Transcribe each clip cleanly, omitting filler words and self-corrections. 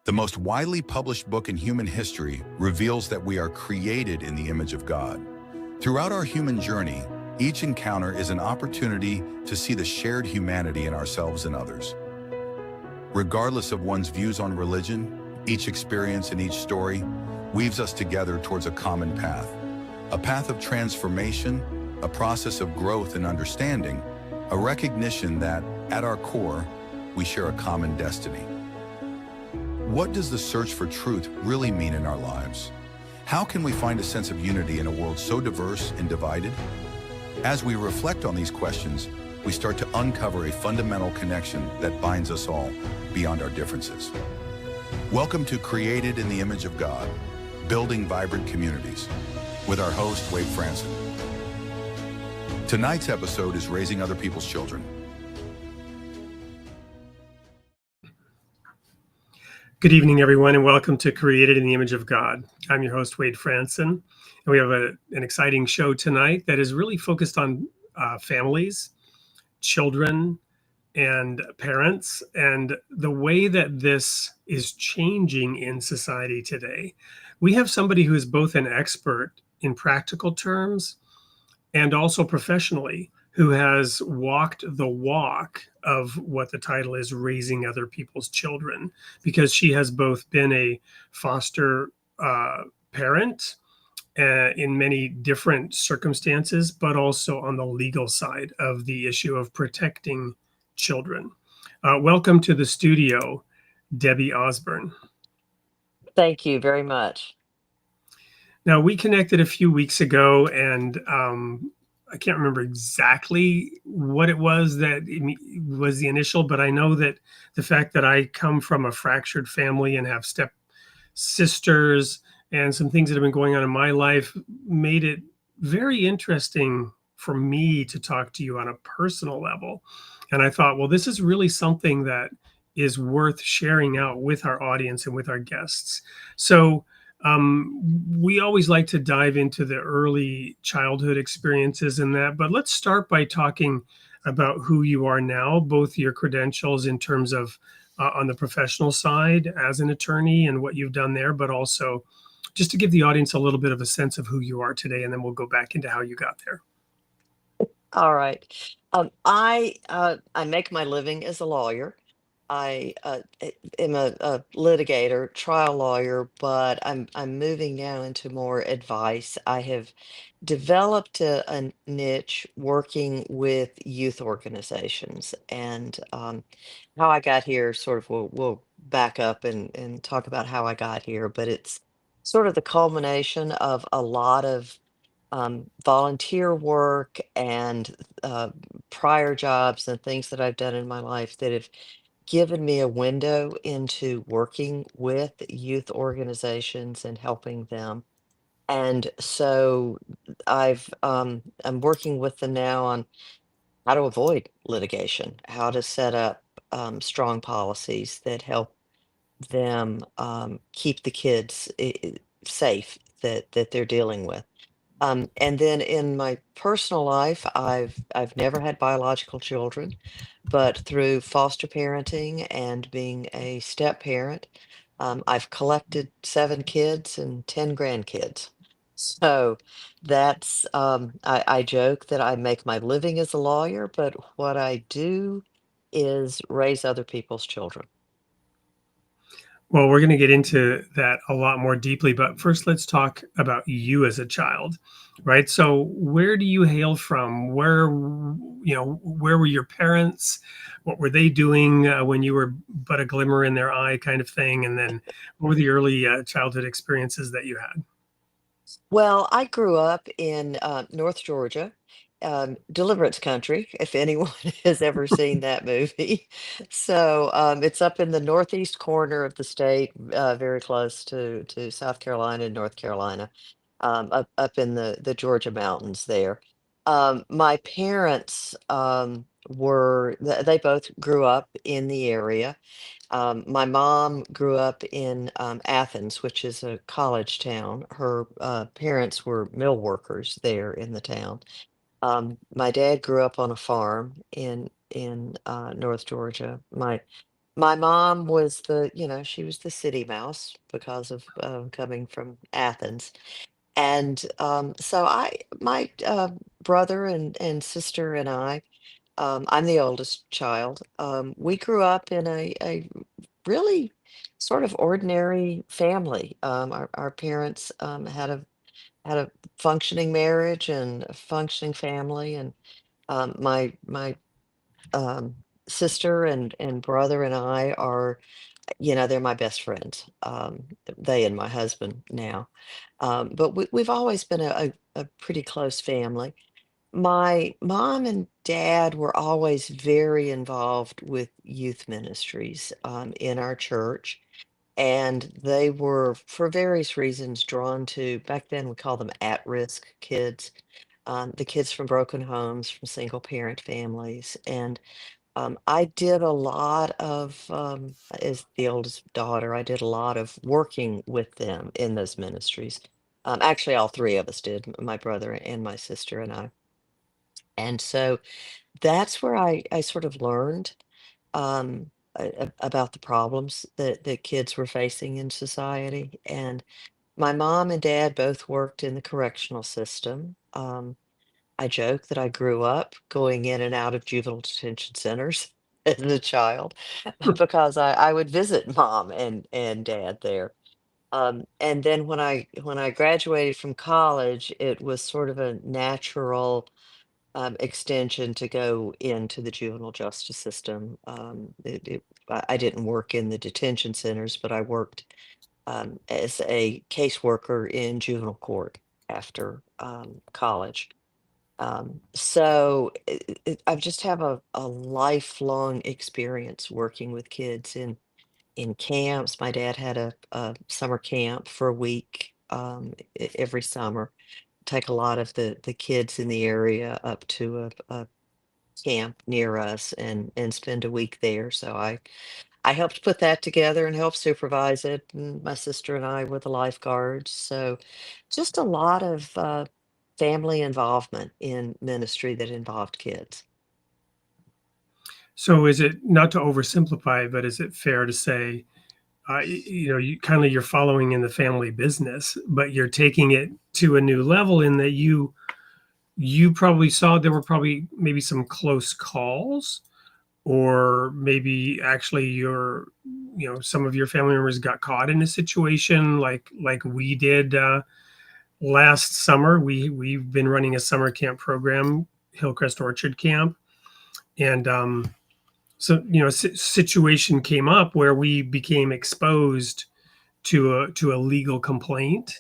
The most widely published book in human history reveals that we are created in the image of God. Throughout our human journey, each encounter is an opportunity to see the shared humanity in ourselves and others. Regardless of one's views on religion, each experience and each story weaves us together towards a common path. A path of transformation, a process of growth and understanding, a recognition that, at our core, we share a common destiny. What does the search for truth really mean in our lives? How can we find a sense of unity in a world so diverse and divided? As we reflect on these questions, we start to uncover a fundamental connection that binds us all beyond our differences. Welcome to Created in the Image of God, Building Vibrant Communities, with our host, Wade Franson. Tonight's episode is Raising Other People's Children. Good evening, everyone, and welcome to Created in the Image of God. I'm your host, Wade Franson, and we have an exciting show tonight that is really focused on families, children, and parents, and the way that this is changing in society today. We have somebody who is both an expert in practical terms and also professionally, who has walked the walk of what the title is, Raising Other People's Children, because she has both been a foster parent in many different circumstances, but also on the legal side of the issue of protecting children. Welcome to the studio, Debbie Ausburn. Thank you very much. Now, we connected a few weeks ago, and I can't remember exactly what it was that was the initial, but I know that the fact that I come from a fractured family and have step sisters and some things that have been going on in my life made it very interesting for me to talk to you on a personal level. And I thought, well, this is really something that is worth sharing out with our audience and with our guests. So we always like to dive into the early childhood experiences and that, but let's start by talking about who you are now, both your credentials in terms of on the professional side as an attorney and what you've done there, but also just to give the audience a little bit of a sense of who you are today, and then we'll go back into how you got there. All right. I make my living as a lawyer. I am a litigator, trial lawyer, but I'm moving now into more advice. I have developed a niche working with youth organizations, and how I got here. Sort of, we'll back up and talk about how I got here, but it's sort of the culmination of a lot of volunteer work and prior jobs and things that I've done in my life that have given me a window into working with youth organizations and helping them. And so I'm working with them now on how to avoid litigation, how to set up strong policies that help them keep the kids safe that they're dealing with. And then in my personal life, I've never had biological children, but through foster parenting and being a step parent, I've collected 7 kids and 10 grandkids. So that's I joke that I make my living as a lawyer, but what I do is raise other people's children. Well, we're going to get into that a lot more deeply, but first let's talk about you as a child, right? So where do you hail from? Where were your parents? What were they doing when you were but a glimmer in their eye kind of thing? And then what were the early childhood experiences that you had? Well, I grew up in North Georgia, Deliverance Country, if anyone has ever seen that movie. So it's up in the northeast corner of the state, very close to South Carolina and North Carolina, up in the Georgia mountains there. My parents they both grew up in the area. My mom grew up in Athens, which is a college town. Her parents were mill workers there in the town. My dad grew up on a farm in North Georgia. My My mom was she was the city mouse because of coming from Athens. And so my brother and sister and I'm the oldest child. We grew up in a really sort of ordinary family. Our parents had a functioning marriage and a functioning family, and my um, sister and brother and I are, they're my best friends. They and my husband now, but we've always been a pretty close family. My mom and dad were always very involved with youth ministries in our church, and they were, for various reasons, drawn to, back then we call them at-risk kids, the kids from broken homes, from single parent families. And I did a lot of, as the oldest daughter, I did a lot of working with them in those ministries. Actually, all three of us did, my brother and my sister and I. And so that's where I sort of learned about the problems that kids were facing in society. And my mom and dad both worked in the correctional system. I joke that I grew up going in and out of juvenile detention centers as a child because I would visit mom and dad there. And then when I graduated from college, it was sort of a natural extension to go into the juvenile justice system. I didn't work in the detention centers, but I worked as a caseworker in juvenile court after college. So I've just have a lifelong experience working with kids in camps. My dad had a summer camp for a week every summer. Take a lot of the kids in the area up to a camp near us and spend a week there. So I helped put that together and helped supervise it. And my sister and I were the lifeguards. So just a lot of family involvement in ministry that involved kids. So is it, not to oversimplify, but is it fair to say, you kind of, you're following in the family business, but you're taking it to a new level in that you probably saw there were probably maybe some close calls, or maybe actually some of your family members got caught in a situation like we did last summer. We've been running a summer camp program, Hillcrest Orchard Camp, and so situation came up where we became exposed to a legal complaint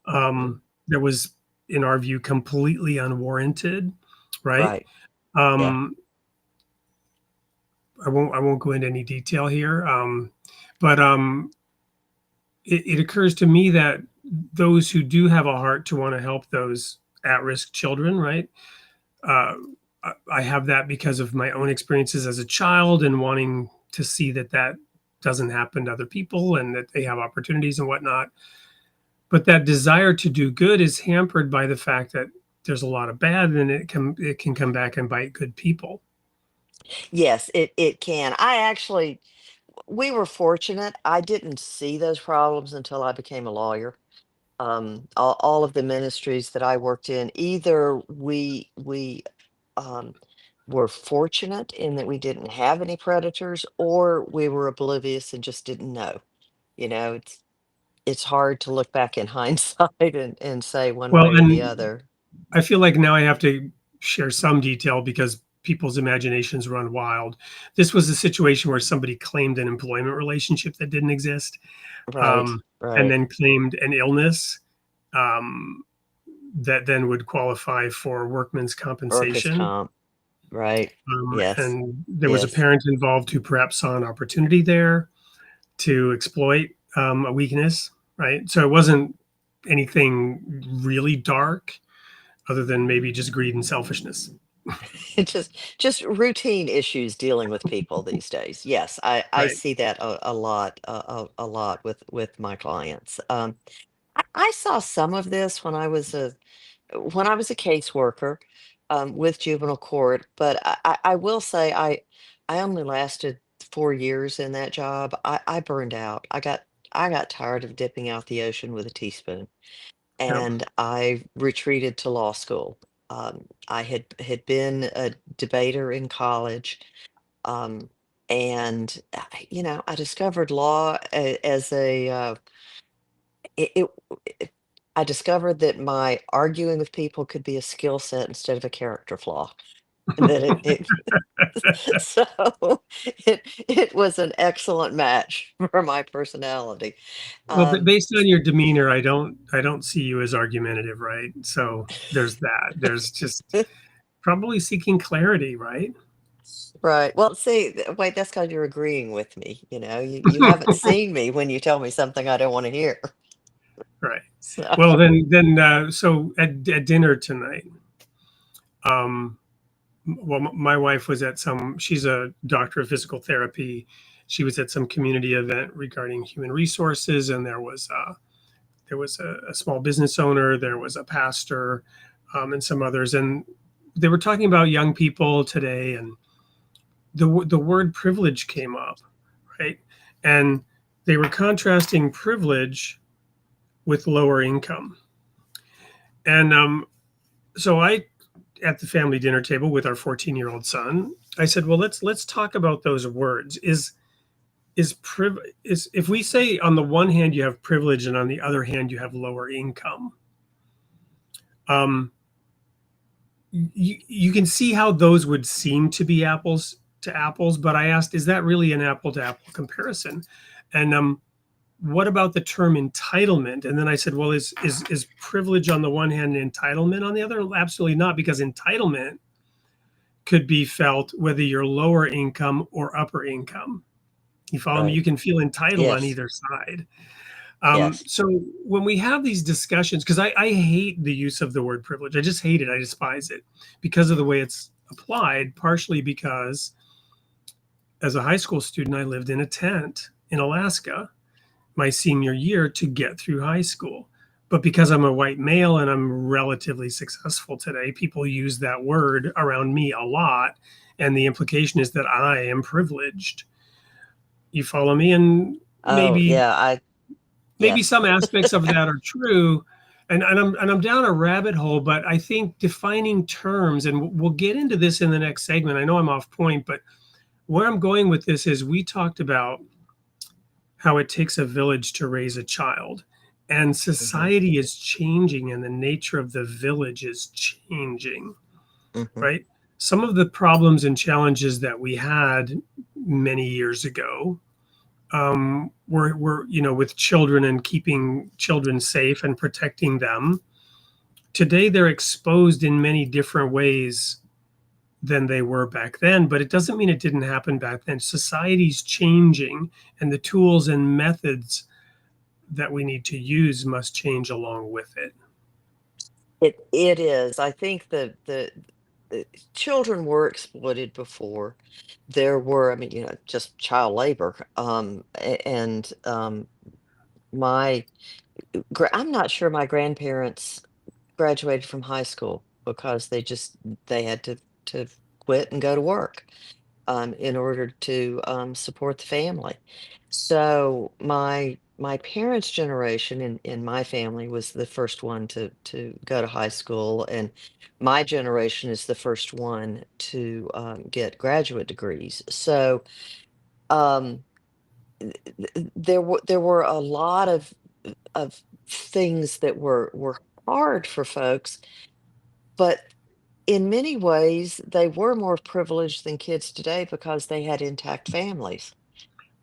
that was, in our view, completely unwarranted, right? Right. Yeah. um I won't go into any detail here, but it occurs to me that those who do have a heart to want to help those at-risk children, right? uh, I have that because of my own experiences as a child and wanting to see that that doesn't happen to other people and that they have opportunities and whatnot. But that desire to do good is hampered by the fact that there's a lot of bad, and it can come back and bite good people. Yes, it can. We were fortunate. I didn't see those problems until I became a lawyer. All of the ministries that I worked in, either we um, were fortunate in that we didn't have any predators, or we were oblivious and just didn't know. It's hard to look back in hindsight and say one Well, way or the and other. I feel like now I have to share some detail because people's imaginations run wild. This was a situation where somebody claimed an employment relationship that didn't exist, Right, um, and right. then claimed an illness um, that then would qualify for workman's Workers' compensation. comp. Right. Yes. And there was a Yes. parent involved who perhaps saw an opportunity there to exploit a weakness, right? So it wasn't anything really dark other than maybe just greed and selfishness. It's just routine issues dealing with people these days. Yes, I Right. see that a lot, a lot with my clients. I saw some of this when I was a caseworker with juvenile court, but I will say I only lasted 4 years in that job, I burned out. I got tired of dipping out the ocean with a teaspoon, Yep. and I retreated to law school. I had been a debater in college, um, and I discovered law as it, it, I discovered that my arguing with people could be a skill set instead of a character flaw. And that so it was an excellent match for my personality. Well, but Um, based on your demeanor, I don't see you as argumentative, right? So there's that. There's just probably seeking clarity, right? right. Well, see, wait, that's because you're agreeing with me. You haven't seen me when you tell me something I don't want to hear. Right. So, Well, so at dinner tonight, um, my wife was at she's a doctor of physical therapy. She was at some community event regarding human resources, and there was a small business owner, there was a pastor, and some others, and they were talking about young people today, and the word privilege came up, right? And they were contrasting privilege with lower income, and so I at the family dinner table with our 14-year-old son, I said, well, let's talk about those words. Is if we say on the one hand you have privilege and on the other hand you have lower income, um, you can see how those would seem to be apples to apples. But I asked, is that really an apple to apple comparison? And what about the term entitlement? And then I said, well, is privilege on the one hand and entitlement on the other? Absolutely not, because entitlement could be felt whether you're lower income or upper income. You follow me? right. You can feel entitled on Yes. either side. Yes. So when we have these discussions, because I hate the use of the word privilege, I just hate it. I despise it because of the way it's applied, partially because as a high school student, I lived in a tent in Alaska my senior year to get through high school. But because I'm a white male and I'm relatively successful today, people use that word around me a lot. And the implication is that I am privileged. You follow me? And Oh, maybe yeah. maybe Yes. some aspects of that are true. And I'm down a rabbit hole, but I think defining terms, and we'll get into this in the next segment. I know I'm off point, but where I'm going with this is we talked about how it takes a village to raise a child. And Hmm. society is changing and the nature of the village is changing, Hmm. right? Some of the problems and challenges that we had many years ago were with children and keeping children safe and protecting them. Today, they're exposed in many different ways than they were back then, but it doesn't mean it didn't happen back then. Society's changing, and the tools and methods that we need to use must change along with it. It is. I think the children were exploited before. There were, I mean, just child labor. And my I'm not sure my grandparents graduated from high school because they had to quit and go to work in order to support the family. So my parents' generation in my family was the first one to go to high school, and my generation is the first one to get graduate degrees. So um, there were a lot of things that were hard for folks, but in many ways they were more privileged than kids today because they had intact families.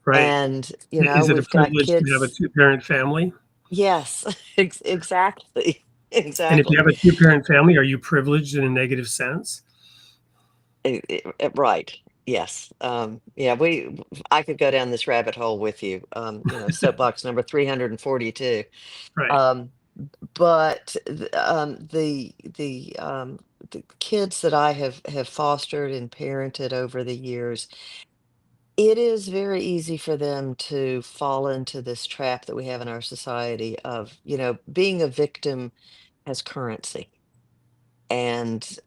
Right. And, Is it a we've got privilege to have a kids. two-parent family? Yes, exactly. And if you Exactly. have a two-parent family, are you privileged in a negative sense? Right. Yes. Yeah, I could go down this rabbit hole with you. Soapbox number 342. Right. Um, but the kids that I have fostered and parented over the years, it is very easy for them to fall into this trap that we have in our society of, being a victim as currency. And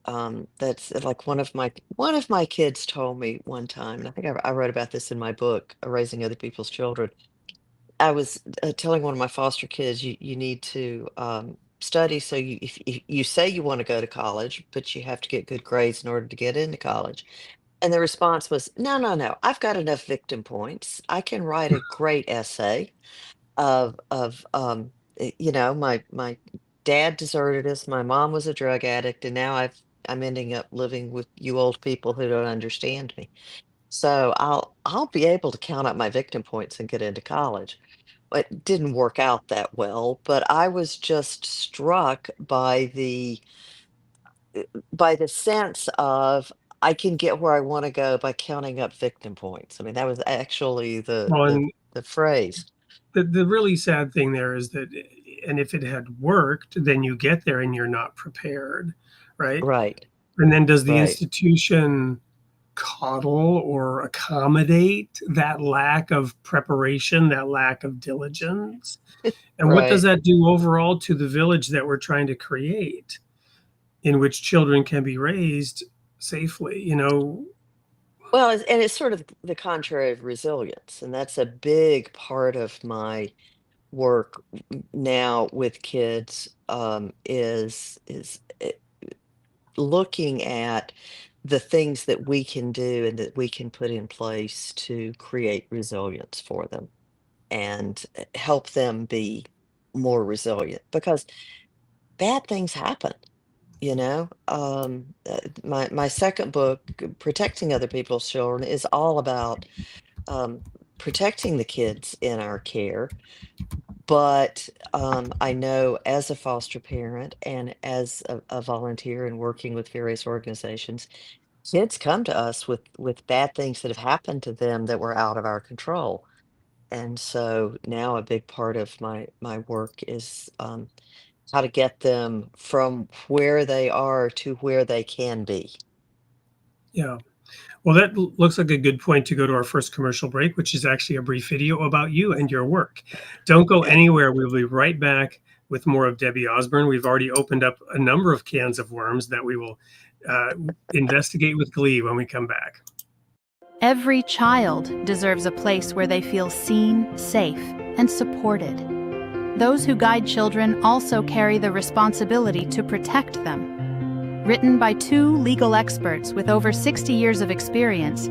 that's like one of my kids told me one time, and I think I wrote about this in my book, Raising Other People's Children. I was telling one of my foster kids, you need to study. So if you say you want to go to college, but you have to get good grades in order to get into college. And the response was, no, no, no. I've got enough victim points. I can write a great essay my dad deserted us, my mom was a drug addict, and now I'm ending up living with you old people who don't understand me. So I'll be able to count up my victim points and get into college. It didn't work out that well, but I was just struck by the sense of I can get where I want to go by counting up victim points. I mean, that was actually the Well, the and the phrase. the really sad thing there is that, and if it had worked, then you get there and you're not prepared, right? Right, And then does the right, institution coddle or accommodate that lack of preparation, that lack of diligence? And what does right. that do overall to the village that we're trying to create, in which children can be raised safely? Well, it's sort of the contrary of resilience, and that's a big part of my work now with kids, is looking at the things that we can do and that we can put in place to create resilience for them and help them be more resilient because bad things happen. My second book, Protecting Other People's Children, is all about um, protecting the kids in our care. But I know as a foster parent and as a volunteer and working with various organizations, kids come to us with bad things that have happened to them that were out of our control. And so now a big part of my work is how to get them from where they are to where they can be. Yeah. Well, that looks like a good point to go to our first commercial break, which is actually a brief video about you and your work. Don't go Okay. anywhere. We'll be right back with more of Debbie Ausburn. We've already opened up a number of cans of worms that we will investigate with glee when we come back. Every child deserves a place where they feel seen, safe, and supported. Those who guide children also carry the responsibility to protect them. Written by two legal experts with over 60 years of experience,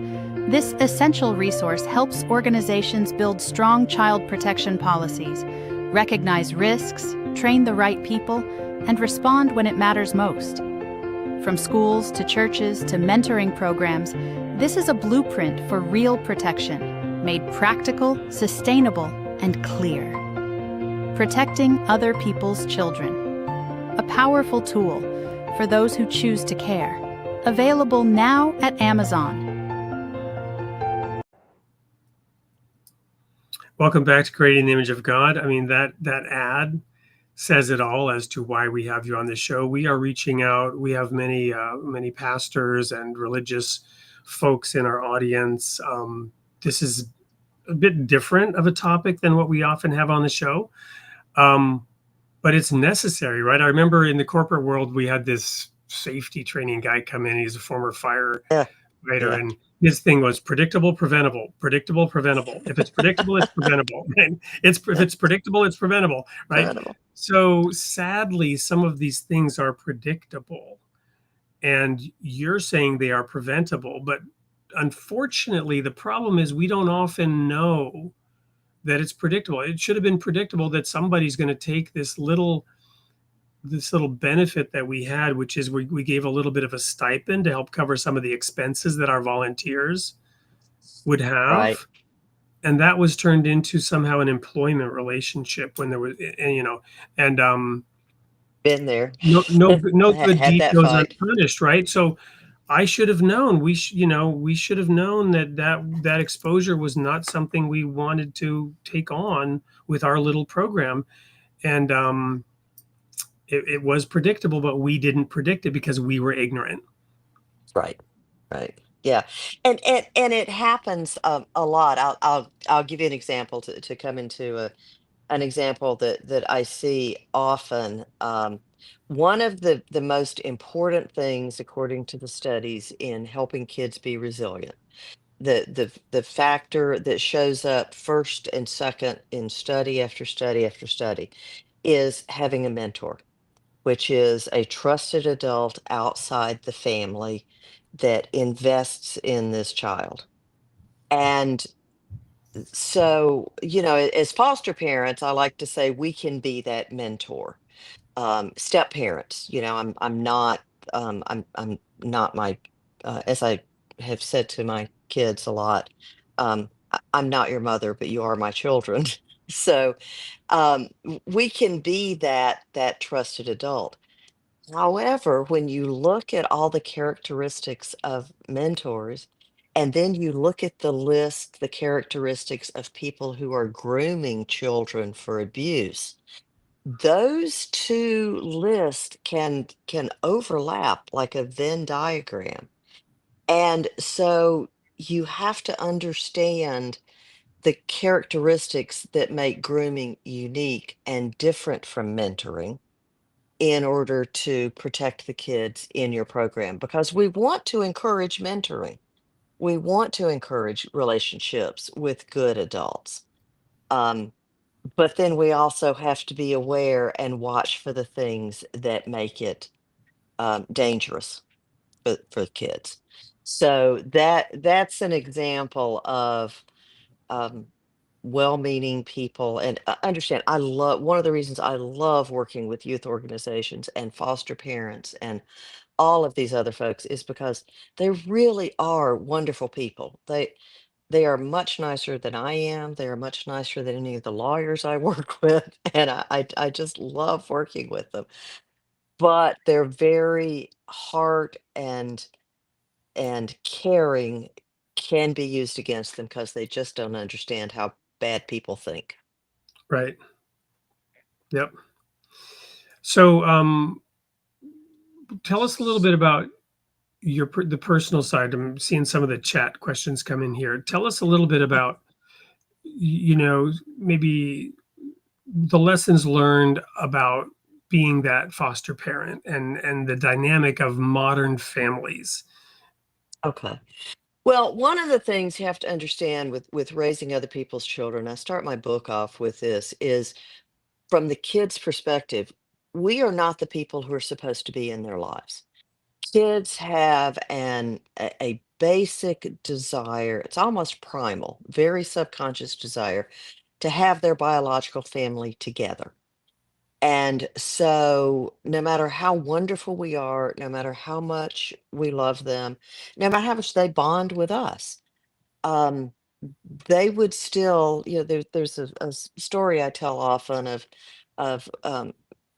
this essential resource helps organizations build strong child protection policies, recognize risks, train the right people, and respond when it matters most. From schools to churches to mentoring programs, this is a blueprint for real protection, made practical, sustainable, and clear. Protecting Other People's Children. A powerful tool for those who choose to care. Available now at Amazon. Welcome back to Creating the Image of God. I mean, that ad says it all as to why we have you on this show. We are reaching out. We have many pastors and religious folks in our audience. This is a bit different of a topic than what we often have on the show. But it's necessary, right? I remember in the corporate world, we had this safety training guy come in. He's a former firefighter, Yeah, yeah, and his thing was predictable, preventable, predictable, preventable. If it's predictable, it's preventable. Right? If it's predictable, it's preventable, right? incredible. So sadly, some of these things are predictable, and you're saying they are preventable. But unfortunately, the problem is we don't often know that it's predictable. It should have been predictable that somebody's going to take this little benefit that we had, which is we gave a little bit of a stipend to help cover some of the expenses that our volunteers would Right. have. And that was turned into somehow an employment relationship when there was, and Been there. no good Had deed that goes fight. unpunished, right? So I should have known. We should have known that exposure was not something we wanted to take on with our little program, and it was predictable, but we didn't predict it because we were ignorant. Right. Right. Yeah. And it happens a lot. I'll give you an example to come into an example that I see often. One of the most important things, according to the studies, in helping kids be resilient, the factor that shows up first and second in study after study after study, is having a mentor, which is a trusted adult outside the family that invests in this child. And so, as foster parents, I like to say we can be that mentor. Step parents, I'm not my, as I have said to my kids a lot, I'm not your mother, but you are my children. So we can be that trusted adult. However, when you look at all the characteristics of mentors, and then you look at the list, the characteristics of people who are grooming children for abuse, those two lists can overlap like a Venn diagram. And so you have to understand the characteristics that make grooming unique and different from mentoring in order to protect the kids in your program, because we want to encourage mentoring. We want to encourage relationships with good adults. Um, but then we also have to be aware and watch for the things that make it dangerous for kids. So that's an example of um, well-meaning people. And understand, I love, one of the reasons I love working with youth organizations and foster parents and all of these other folks is because they really are wonderful people. They are much nicer than I am. They are much nicer than any of the lawyers I work with, and I just love working with them. But their very heart and caring can be used against them because they just don't understand how bad people think. Right. Yep. So, tell us a little bit about the personal side. I'm seeing some of the chat questions come in here. Tell us a little bit about, maybe the lessons learned about being that foster parent and the dynamic of modern families. Okay. Well, one of the things you have to understand with raising other people's children, I start my book off with this, is from the kid's perspective, we are not the people who are supposed to be in their lives. Kids have a basic desire, it's almost primal, very subconscious desire to have their biological family together. And so, no matter how wonderful we are, no matter how much we love them, no matter how much they bond with us, um, they would still, there's a story I tell often of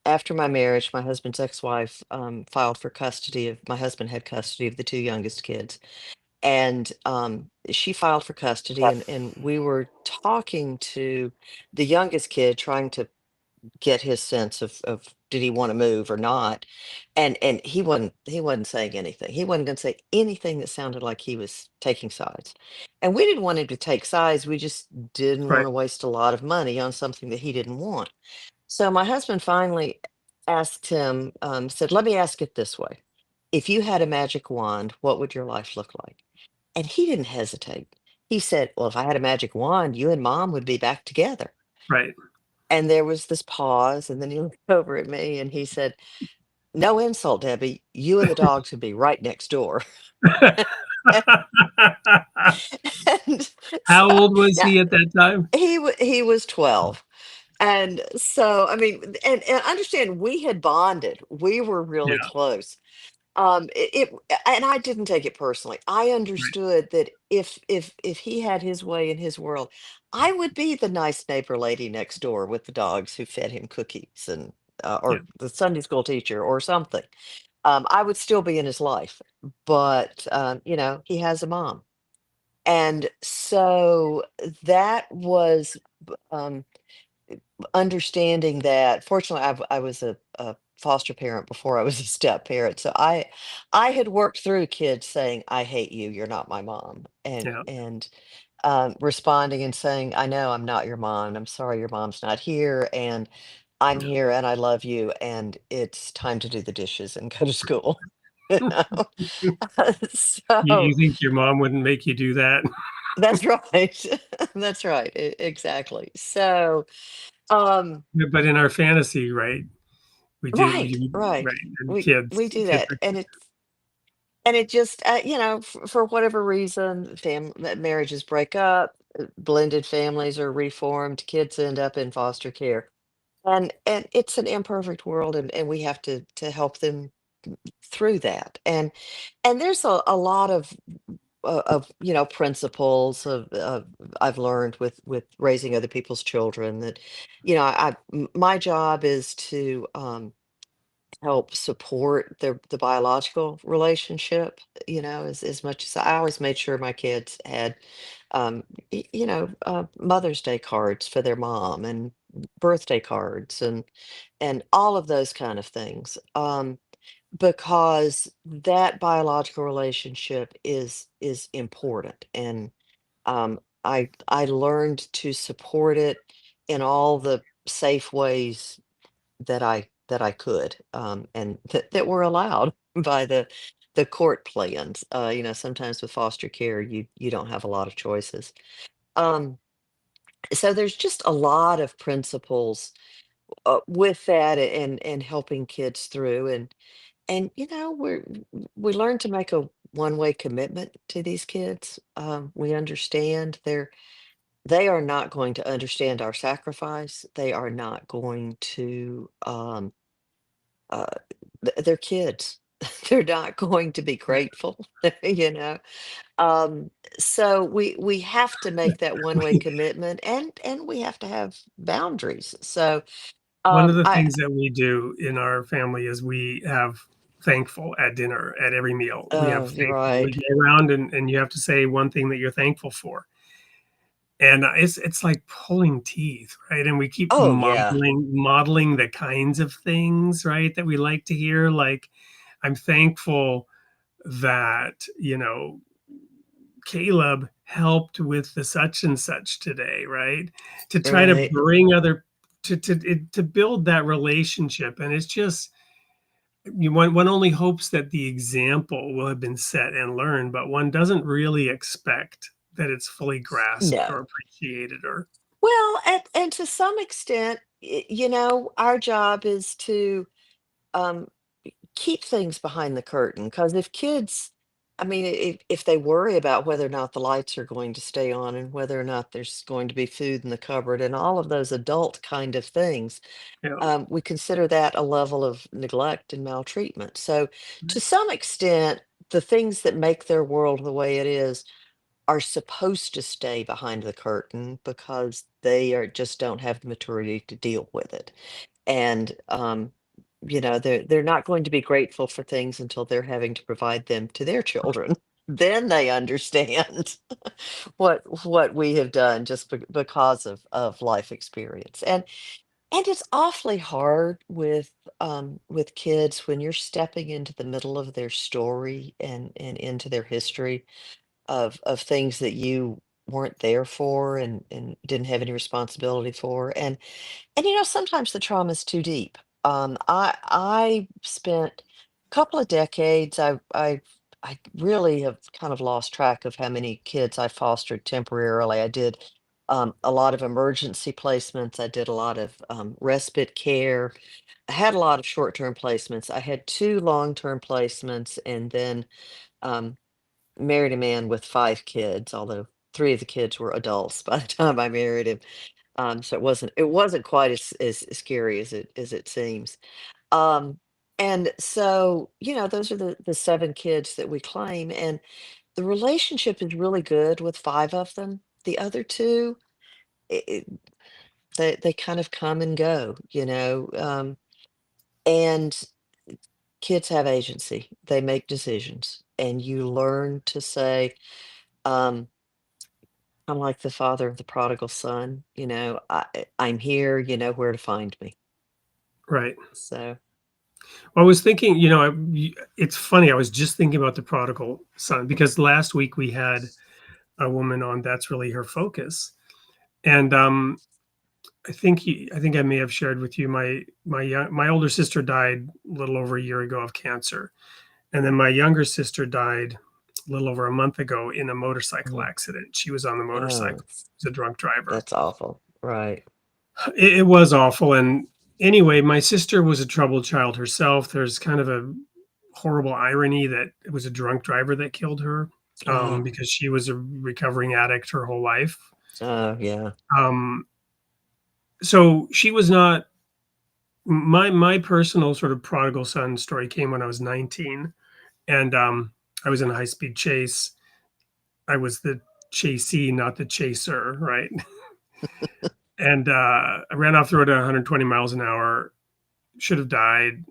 after my marriage, my husband's ex-wife filed for custody of, my husband had custody of the two youngest kids. And she filed for custody, and we were talking to the youngest kid, trying to get his sense of did he want to move or not. And he wasn't saying anything. He wasn't going to say anything that sounded like he was taking sides. And we didn't want him to take sides. We just didn't want Right. to waste a lot of money on something that he didn't want. So my husband finally asked him, said, let me ask it this way. If you had a magic wand, what would your life look like? And he didn't hesitate. He said, well, if I had a magic wand, you and mom would be back together. Right. And there was this pause, and then he looked over at me and he said, no insult, Debbie, you and the dogs would be right next door. And How so old was now he at that time? he was 12. And so, I mean, and understand, we had bonded. We were really Yeah. close. And I didn't take it personally. I Right. understood that if he had his way in his world, I would be the nice neighbor lady next door with the dogs who fed him cookies, and Yeah. or the Sunday school teacher or something. I would still be in his life, but he has a mom, and so that was um, understanding that. Fortunately, I was a foster parent before I was a step parent, so I had worked through kids saying, "I hate you. You're not my mom," and Yeah. and responding and saying, I know I'm not your mom, and I'm sorry your mom's not here, and I'm Yeah. here and I love you, and it's time to do the dishes and go to school. You know? You So think your mom wouldn't make you do that? that's right. That's right. Exactly. So, um, But in our fantasy, right, we do, right, right. right, and We do kids that, are and it just for whatever reason, marriages break up, blended families are reformed, kids end up in foster care, and it's an imperfect world, and we have to help them through that, and there's a lot of principles of I've learned with raising other people's children that my job is to help support the biological relationship, as much as I always made sure my kids had Mother's Day cards for their mom and birthday cards and all of those kind of things. Because that biological relationship is important, and I learned to support it in all the safe ways that I could, and that were allowed by the court plans. Sometimes with foster care, you don't have a lot of choices. Um, so there's just a lot of principles with that, and helping kids through, and we learn to make a one-way commitment to these kids. We understand they are not going to understand our sacrifice. They are not going to uh, they're kids. They're not going to be grateful, you know. Um, so we have to make that one-way commitment, and we have to have boundaries. So one of the I things that we do in our family is we have thankful at dinner, at every meal. We have oh, you're thankful. We right. go around and you have to say one thing that you're thankful for. And it's like pulling teeth, right? And we keep Oh yeah, modeling the kinds of things, right, that we like to hear. Like, I'm thankful that, Caleb helped with the such and such today, right? To try to right. bring other to build that relationship. And it's just one only hopes that the example will have been set and learned, but one doesn't really expect that it's fully grasped or No. appreciated or Well, and to some extent, our job is to um, keep things behind the curtain. Because if kids, I mean, if they worry about whether or not the lights are going to stay on and whether or not there's going to be food in the cupboard and all of those adult kind of things, you know. we consider that a level of neglect and maltreatment. So, to some extent, the things that make their world the way it is are supposed to stay behind the curtain because they are just don't have the maturity to deal with it. And they're not going to be grateful for things until they're having to provide them to their children. Then they understand what we have done just because of life experience. And it's awfully hard with kids when you're stepping into the middle of their story and into their history of things that you weren't there for and didn't have any responsibility for. And sometimes the trauma is too deep. I spent a couple of decades. I really have kind of lost track of how many kids I fostered temporarily. I did a lot of emergency placements. I did a lot of respite care. I had a lot of short-term placements. I had two long-term placements, and then um, married a man with 5 kids. Although three of the kids were adults by the time I married him. So it wasn't quite as scary as it seems. Um, and so, those are the 7 kids that we claim, and the relationship is really good with 5 of them. The other 2, they kind of come and go, and kids have agency. They make decisions, and you learn to say, um, I'm like the father of the prodigal son, I'm here, you know where to find me. Right. So Well, I was thinking, it's funny. I was just thinking about the prodigal son because last week we had a woman on that's really her focus. And I think I may have shared with you my older sister died a little over a year ago of cancer, and then my younger sister died a little over a month ago in a motorcycle Mhm. accident. She was on the Oh, motorcycle. She was a drunk driver. that's awful. Right. It was awful. And anyway, my sister was a troubled child herself. There's kind of a horrible irony that it was a drunk driver that killed her, Oh, because she was a recovering addict her whole life. oh, yeah. Um, so she was not my personal sort of prodigal son story came when I was 19, and I was in a high speed chase. I was the chasee, not the chaser, right? And I ran off the road at 120 miles an hour. Should have died,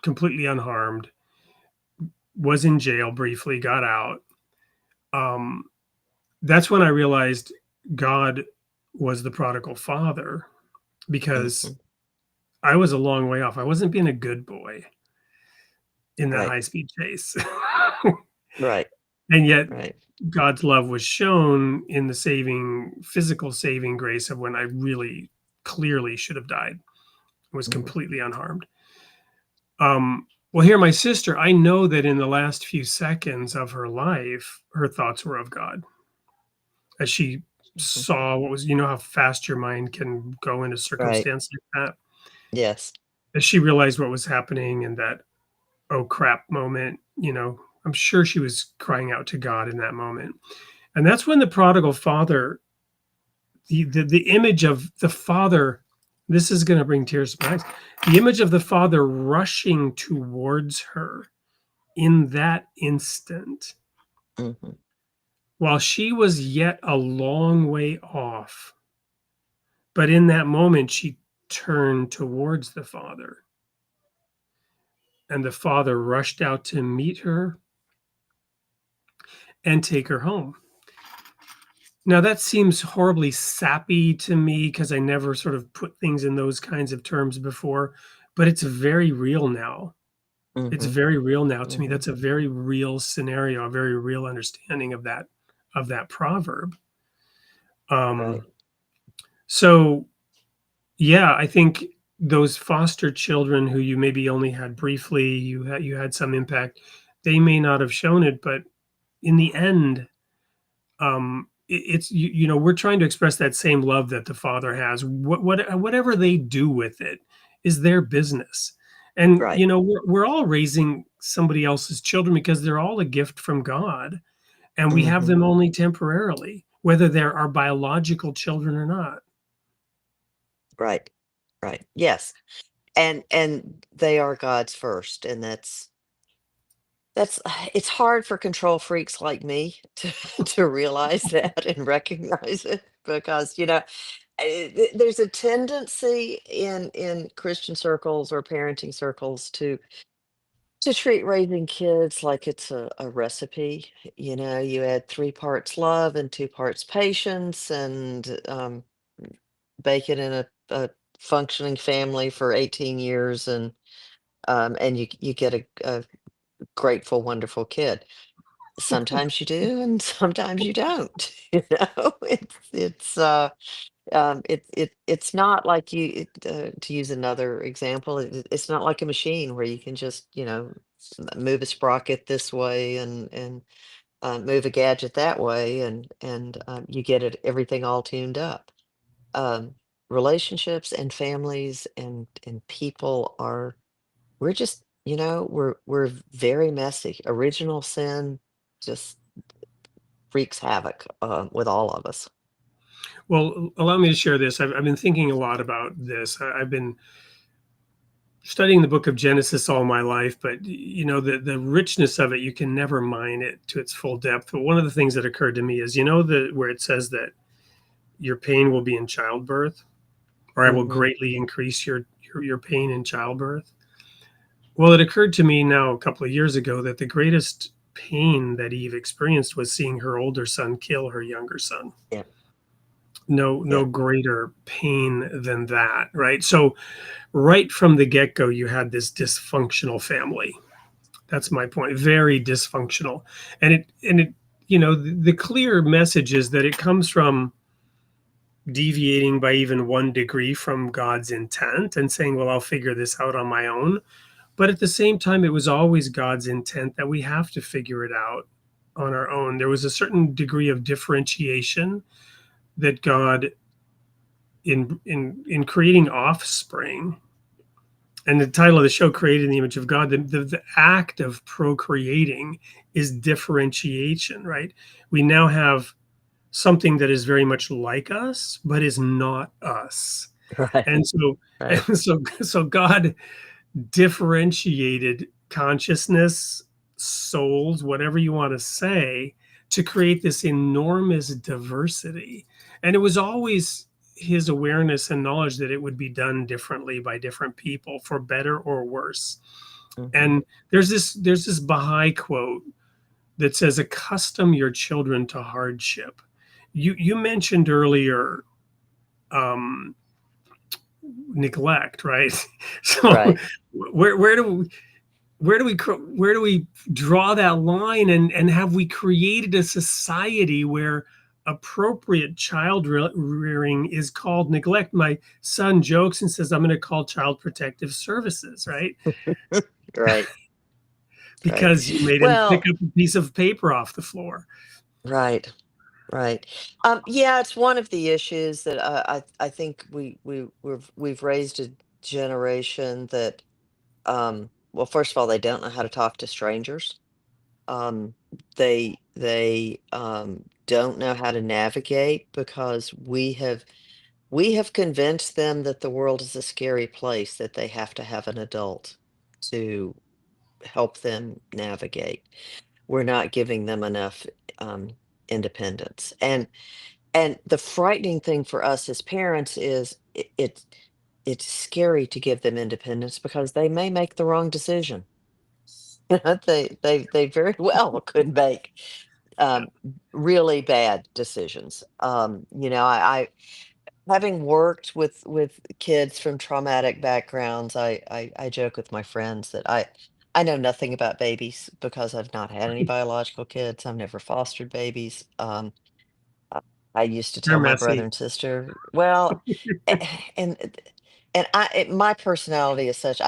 completely unharmed. Was in jail briefly, got out. Um, that's when I realized God was the prodigal father, because Mhm. I was a long way off. I wasn't being a good boy in that Right. high speed chase. Right. And yet Right. God's love was shown in the physical saving grace of when I really clearly should have died, was Mhm. completely unharmed. Well, here, my sister, I know that in the last few seconds of her life, her thoughts were of God as she Mhm. saw what was, how fast your mind can go in a Right. circumstance like that. Yes. As she realized what was happening in that oh crap moment, I'm sure she was crying out to God in that moment. And that's when the prodigal father, the image of the father, this is going to bring tears to my eyes. The image of the father rushing towards her in that instant, Mhm. while she was yet a long way off. But in that moment, she turned towards the father, and the father rushed out to meet her and take her home. Now, that seems horribly sappy to me because I never sort of put things in those kinds of terms before, but it's very real now. It's Mhm. very real now to me. Mhm. That's a very real scenario, a very real understanding of that proverb. Right. Um, so yeah, I think those foster children who you maybe only had briefly, you had some impact, they may not have shown it, but in the end, it's we're trying to express that same love that the father has. Whatever they do with it is their business. And Right. we're all raising somebody else's children because they're all a gift from God, and we have Mhm. them only temporarily, whether they're our biological children or not. Right. Right. Yes. And they are God's first, and that's it's hard for control freaks like me to to realize that and recognize it because, there's a tendency in Christian circles or parenting circles to treat raising kids like it's a recipe. You add 3 parts love and 2 parts patience and, bake it in a functioning family for 18 years and you get a grateful, wonderful kid. Sometimes you do, and sometimes you don't. It's not like to use another example, it's not like a machine where you can just, move a sprocket this way and move a gadget that way, and you get everything all tuned up. Um, Relationships and families and people we're just, we're very messy. Original sin just wreaks havoc with all of us. Well, allow me to share this. I've been thinking a lot about this. I've been studying the book of Genesis all my life, but the richness of it, you can never mine it to its full depth. But one of the things that occurred to me is, where it says that your pain will be in childbirth, or I will Hmm. greatly increase your pain in childbirth. Well, it occurred to me now a couple of years ago that the greatest pain that Eve experienced was seeing her older son kill her younger son. Yeah, No yeah. greater pain than that, right? So right from the get-go, you had this dysfunctional family. That's my point. Very dysfunctional. And the clear message is that it comes from deviating by even 1 degree from God's intent and saying, well, I'll figure this out on my own. But at the same time, it was always God's intent that we have to figure it out on our own. There was a certain degree of differentiation that God, in creating offspring, and the title of the show, Created in the Image of God, the act of procreating is differentiation, right? We now have something that is very much like us, but is not us. Right. And so, Right. so God differentiated consciousness, souls, whatever you want to say, to create this enormous diversity. And it was always his awareness and knowledge that it would be done differently by different people, for better or worse. Mhm. And there's this Baha'i quote that says, accustom your children to hardship. You mentioned earlier neglect, right? So Right. where do we draw that line, and have we created a society where appropriate child rearing is called neglect? My son jokes and says, I'm going to call Child Protective Services, right? Right. Because you made him pick Well, up a piece of paper off the floor. right. Right. Yeah, it's one of the issues that I think we've raised a generation that, well, first of all, they don't know how to talk to strangers. Um, they don't know how to navigate because we have convinced them that the world is a scary place, that they have to have an adult to help them navigate. We're not giving them enough independence. And the frightening thing for us as parents is it's scary to give them independence because they may make the wrong decision. They very well could make Yeah. um, really bad decisions. I having worked with kids from traumatic backgrounds, I joke with my friends that I know nothing about babies because I've not had any biological kids. I've never fostered babies. Uh, I used to They're tell my brother messy. and sister, well, a- and my personality is such,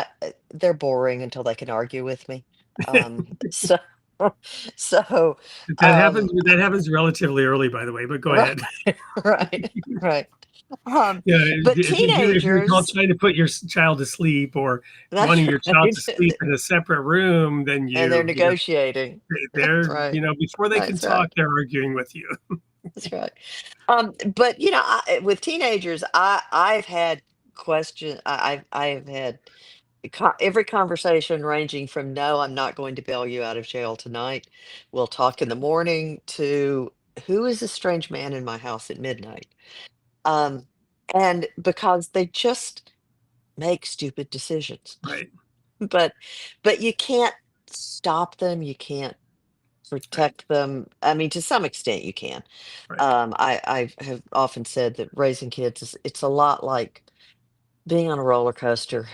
they're boring until they can argue with me. So so um, That happens relatively early, by the way, but go right, ahead. right, right. Yeah, But if you're called teenagers, trying to put your child to sleep, or that's wanting your child to right, sleep in a separate room than and they're you know, negotiating. they're, Right, before they can that's talk, right. they're arguing with you. That's right. But with teenagers, I've had question. I've had every conversation ranging from no, I'm not going to bail you out of jail tonight. We'll talk in the morning to who is this strange man in my house at midnight? Um, and because they just make stupid decisions, Right, but you can't stop them. You can't right, protect them. I mean, to some extent, you can. right. I have often said that raising kids is it's a lot like being on a roller coaster.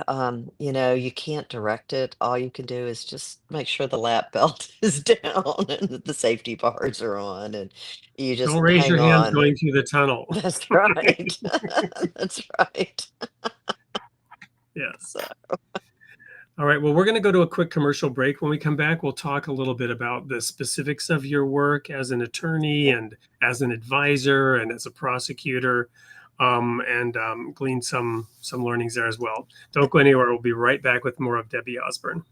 You can't direct it. All you can do is just make sure the lap belt is down and that the safety bars are on, and you Don't just raise your hang hands on. going through the tunnel. That's right. That's right. Yes. So, All right. Well, we're going to go to a quick commercial break. When we come back, we'll talk a little bit about the specifics of your work as an attorney yeah. and as an advisor and as a prosecutor, and glean some learnings there as well. Don't go anywhere. We'll be right back with more of Debbie Ausburn.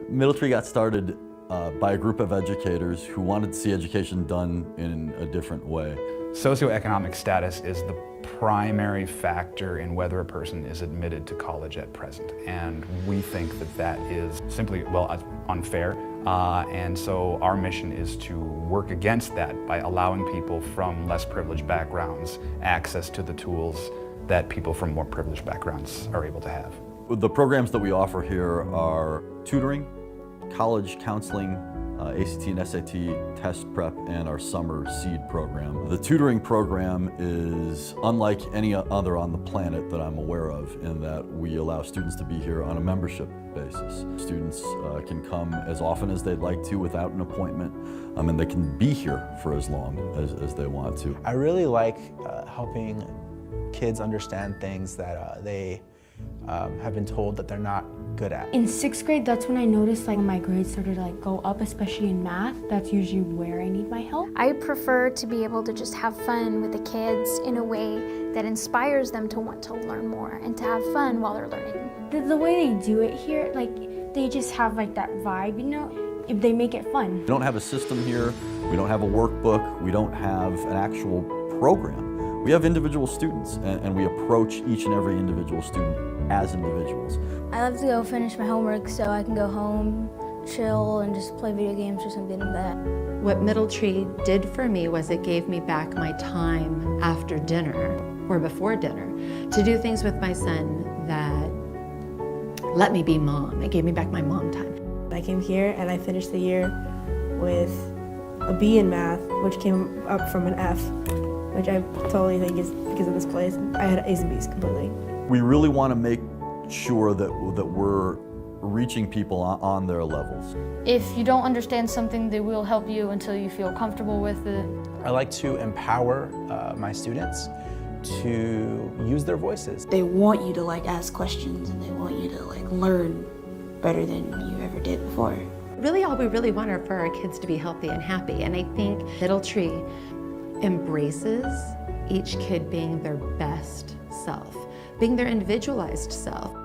Middle Tree got started by a group of educators who wanted to see education done in a different way. Socioeconomic status is the primary factor in whether a person is admitted to college at present. And we think that that is simply, unfair. And so our mission is to work against that by allowing people from less privileged backgrounds access to the tools that people from more privileged backgrounds are able to have. The programs that we offer here are tutoring, college counseling, ACT and SAT test prep, and our summer seed program. The tutoring program is unlike any other on the planet that I'm aware of, in that we allow students to be here on a membership basis. Students can come as often as they'd like to without an appointment, and they can be here for as long as they want to. I really like helping kids understand things that they have been told that they're not good at. In 6th grade, that's when I noticed like my grades started to go up, especially in math. That's usually where I need my help. I prefer to be able to just have fun with the kids in a way that inspires them to want to learn more and to have fun while they're learning. The way they do it here, they just have that vibe, if they make it fun. We don't have a system here, we don't have a workbook, we don't have an actual program. We have individual students, and we approach each and every individual student as individuals. I love to go finish my homework so I can go home, chill, and just play video games or something like that. What Middle Tree did for me was it gave me back my time after dinner or before dinner to do things with my son that let me be mom. It gave me back my mom time. I came here and I finished the year with a B in math, which came up from an F, which I totally think is because of this place. I had A's and B's completely. We really want to make sure that we're reaching people on their levels. If you don't understand something, they will help you until you feel comfortable with it. I like to empower my students to use their voices. They want you to ask questions, and they want you to learn better than you ever did before. Really, all we really want are for our kids to be healthy and happy, and I think Middle Tree embraces each kid being their best self, being their individualized self.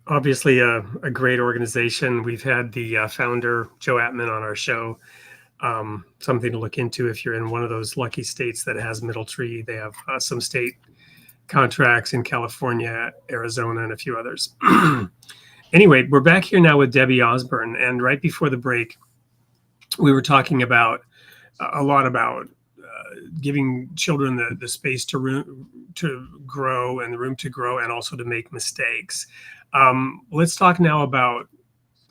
Obviously, a great organization. We've had the founder, Joe Atman, on our show. Something to look into if you're in one of those lucky states that has Middle Tree. They have some state contracts in California, Arizona, and a few others. Anyway, we're back here now with Debbie Ausburn, and right before the break, we were talking about a lot about giving children the space to grow and the room to grow, and also to make mistakes. Let's talk now about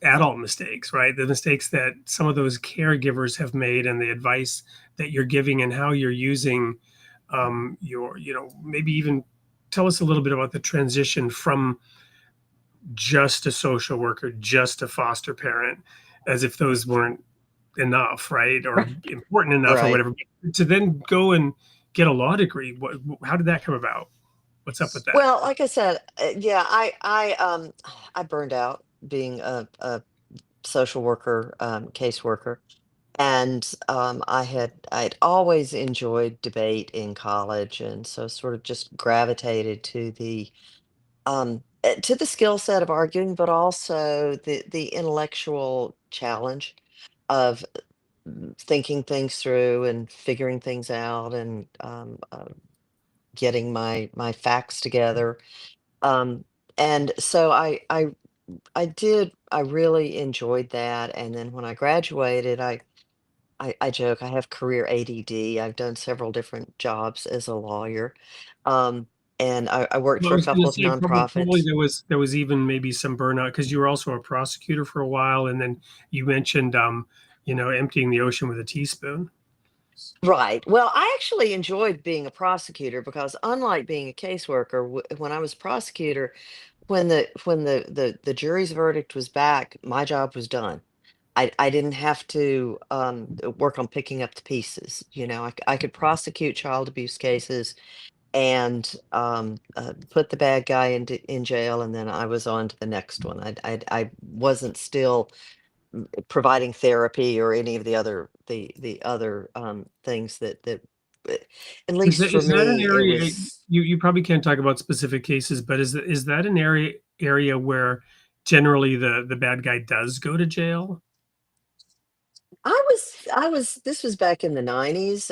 adult mistakes, right? The mistakes that some of those caregivers have made, and the advice that you're giving, and how you're using maybe even tell us a little bit about the transition from just a social worker, just a foster parent, as if those weren't enough, right? Or important enough, or whatever, to then go and get a law degree. How did that come about? What's up with that? Well, like I said, yeah, I burned out being a social worker, caseworker. And I'd always enjoyed debate in college, and so sort of just gravitated to the skill set of arguing, but also the intellectual challenge of thinking things through and figuring things out, and getting my facts together. And so I really enjoyed that. And then when I graduated, I joke, I have career ADD. I've done several different jobs as a lawyer. And I worked Well, I for a was going couple to of say probably nonprofits. there was even maybe some burnout, because you were also a prosecutor for a while, and then you mentioned emptying the ocean with a teaspoon. Right. Well, I actually enjoyed being a prosecutor, because unlike being a caseworker, when I was prosecutor, when the jury's verdict was back, my job was done. I didn't have to work on picking up the pieces. I could prosecute child abuse cases and put the bad guy in jail, and then I was on to the next one. I wasn't still providing therapy or any of the other things that at least for Is that an me it area was. you probably can't talk about specific cases, but is that an area where generally the bad guy does go to jail? This was back in the 90s.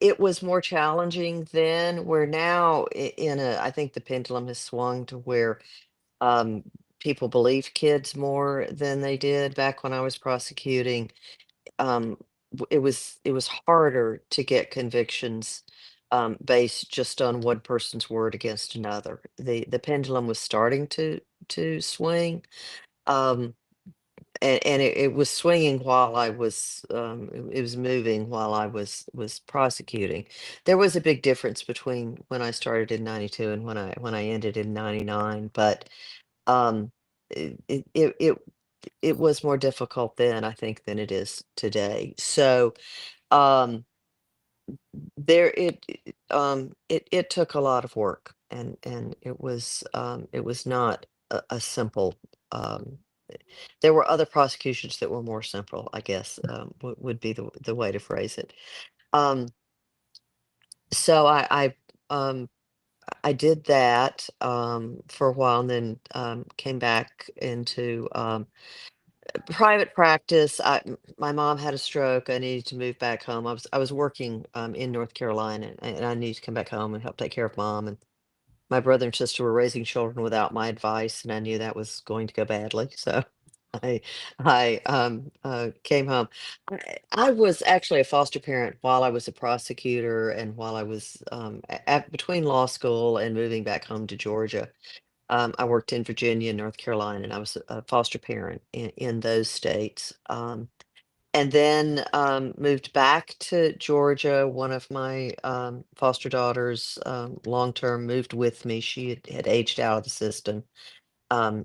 It was more challenging then, where now I think the pendulum has swung to where um, people believe kids more than they did back when I was prosecuting. It was harder to get convictions based just on one person's word against another. The pendulum was starting to swing, um, and it was swinging while I was it was moving while I was prosecuting. There was a big difference between when I started in '92 and when I ended in '99, but um, it it it it it was more difficult then, I think, than it is today. So, um, there it took a lot of work, and it was not a simple, um there were other prosecutions that were more simple, I guess, would be the way to phrase it. Um, so I did that, for a while and then, came back into, private practice. My mom had a stroke. I needed to move back home. I was working, in North Carolina, and I needed to come back home and help take care of mom, and my brother and sister were raising children without my advice, and I knew that was going to go badly. So I I came home. I was actually a foster parent while I was a prosecutor and while I was between law school and moving back home to Georgia. I worked in Virginia and North Carolina, and I was a foster parent in those states. And then moved back to Georgia. One of my foster daughters, long term, moved with me. She had aged out of the system,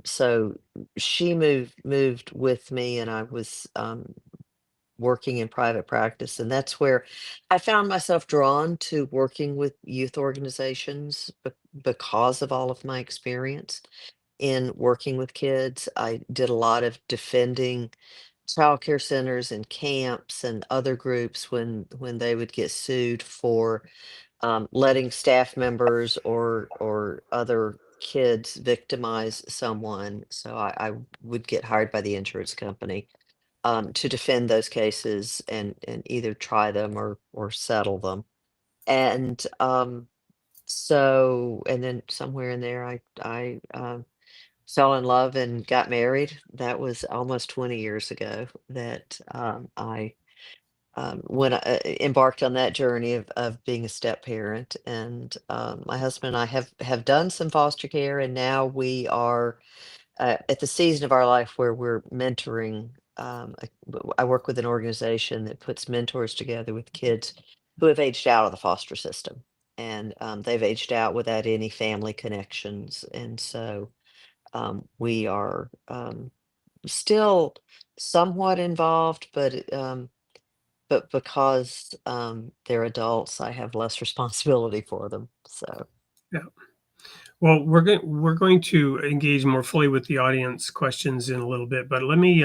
so she moved with me, and I was working in private practice, and that's where I found myself drawn to working with youth organizations because of all of my experience in working with kids. I did a lot of defending childcare centers and camps and other groups when they would get sued for letting staff members or other kids victimize someone. So I would get hired by the insurance company to defend those cases and either try them or settle them. And and then somewhere in there, I fell in love and got married. That was almost 20 years ago that I when I embarked on that journey of being a step parent. And my husband and I have done some foster care, and now we are at the season of our life where we're mentoring. I work with an organization that puts mentors together with kids who have aged out of the foster system, and they've aged out without any family connections, and so we are still somewhat involved, but because they're adults, I have less responsibility for them. So Yeah. Well, we're going to engage more fully with the audience questions in a little bit, but let me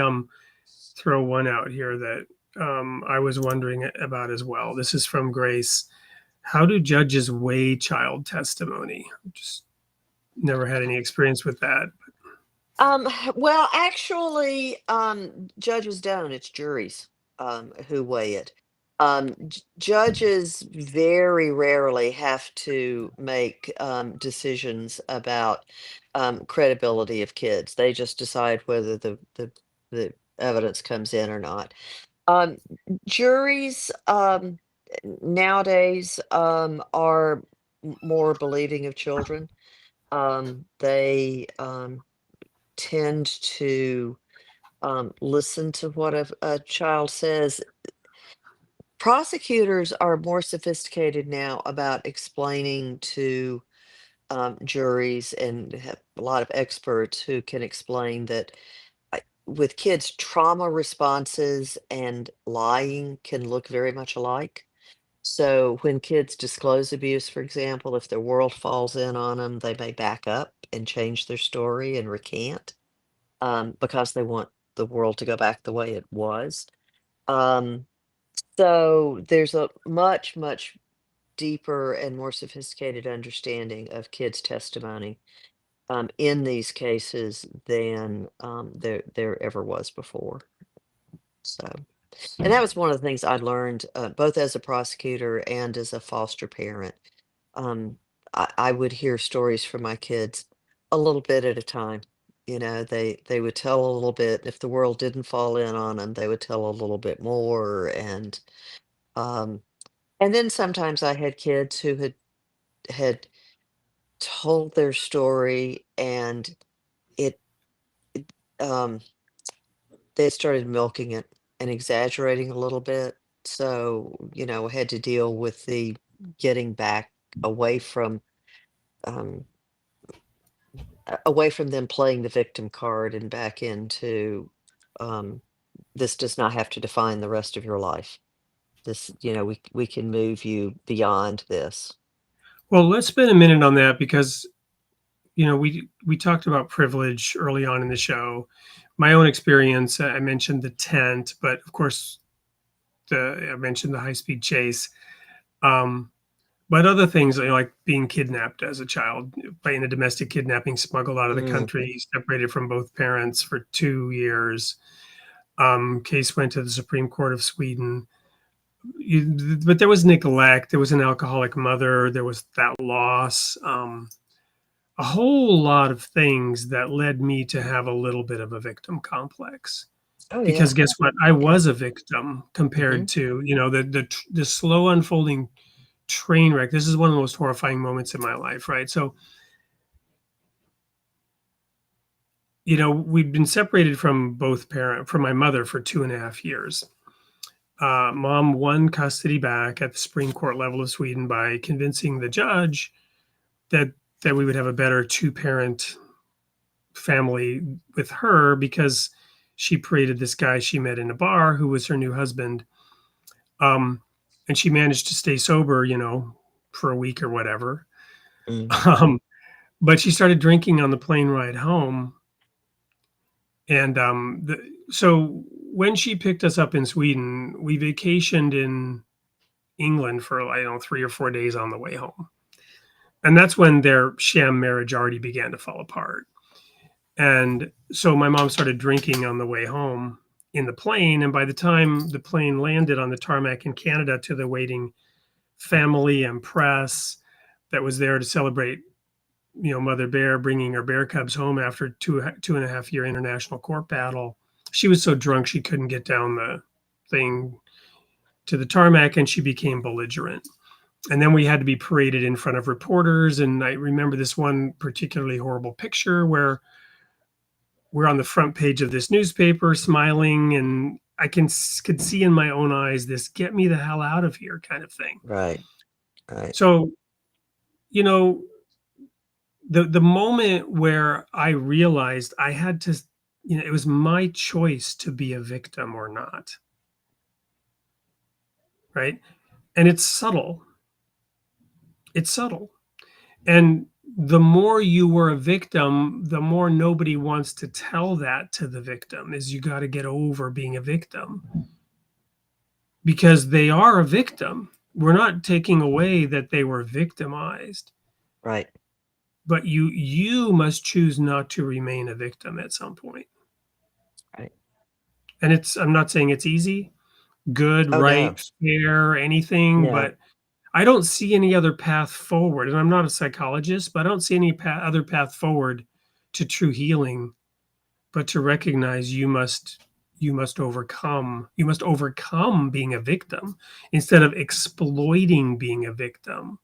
throw one out here that I was wondering about as well. This is from Grace. How do judges weigh child testimony? Just never had any experience with that. well, actually, judges don't. It's juries who weigh it. Judges very rarely have to make decisions about credibility of kids. They just decide whether the evidence comes in or not. Um, Juries nowadays are more believing of children. They tend to listen to what a child says. Prosecutors are more sophisticated now about explaining to juries and have a lot of experts who can explain that with kids, trauma responses and lying can look very much alike. So when kids disclose abuse, for example, if their world falls in on them, they may back up and change their story and recant because they want the world to go back the way it was. Um, so there's a much, much deeper and more sophisticated understanding of kids' testimony in these cases than there ever was before. So, and that was one of the things I learned both as a prosecutor and as a foster parent. Um, I would hear stories from my kids a little bit at a time. You know, they would tell a little bit. If the world didn't fall in on them, they would tell a little bit more. And um, And then sometimes I had kids who had told their story, and it, um, they started milking it and exaggerating a little bit. So, had to deal with the getting back away from um, away from them playing the victim card and back into um, this does not have to define the rest of your life. This, we can move you beyond this. Well, let's spend a minute on that because we talked about privilege early on in the show. My own experience, I mentioned the tent, but of course, I mentioned the high-speed chase. But other things, like being kidnapped as a child, in a domestic kidnapping, smuggled out of the Mm. country, separated from both parents for 2 years. Case went to the Supreme Court of Sweden. But there was neglect. There was an alcoholic mother. There was that loss. A whole lot of things that led me to have a little bit of a victim complex. Oh Because yeah. guess what? I Yeah. was a victim compared Mhm. to, the slow unfolding train wreck. This is one of the most horrifying moments in my life, right? So, we've been separated from from my mother for 2.5 years. Mom won custody back at the Supreme Court level of Sweden by convincing the judge that we would have a better two-parent family with her because she paraded this guy she met in a bar who was her new husband. And she managed to stay sober, for a week or whatever. Mm. But she started drinking on the plane ride home. And so when she picked us up in Sweden, we vacationed in England for, 3 or 4 days on the way home. And that's when their sham marriage already began to fall apart. And so my mom started drinking on the way home in the plane. And by the time the plane landed on the tarmac in Canada, to the waiting family and press that was there to celebrate, Mother Bear bringing her bear cubs home after 2.5 year international court battle, she was so drunk she couldn't get down the thing to the tarmac, and she became belligerent. And then we had to be paraded in front of reporters. And I remember this one particularly horrible picture where we're on the front page of this newspaper smiling, and I could see in my own eyes this "get me the hell out of here" kind of thing. Right. Right. So, the moment where I realized I had to, it was my choice to be a victim or not. Right. And it's subtle. It's subtle. And the more you were a victim, the more nobody wants to tell that to the victim is you got to get over being a victim because they are a victim. We're not taking away that they were victimized, Right. but you must choose not to remain a victim at some point. Right. And I'm not saying it's easy, good, Oh no. right, fair, anything, No. but I don't see any other path forward. And I'm not a psychologist, but I don't see any other path forward to true healing, but to recognize you must overcome being a victim instead of exploiting being a victim.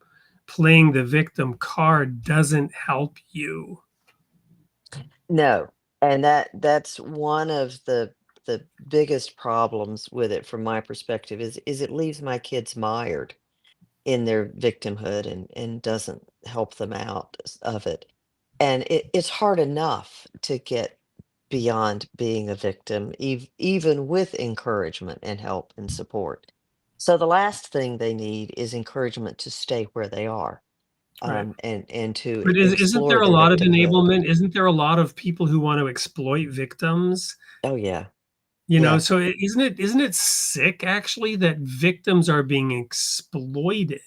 Playing the victim card doesn't help you. No. And that's one of the biggest problems with it from my perspective is it leaves my kids mired in their victimhood and doesn't help them out of it. And it's hard enough to get beyond being a victim, even with encouragement and help and support. So the last thing they need is encouragement to stay where they are, Right. and to But isn't explore there a their lot of victimhood. enablement? Isn't there a lot of people who want to exploit victims? Oh yeah, yeah. So isn't it sick actually that victims are being exploited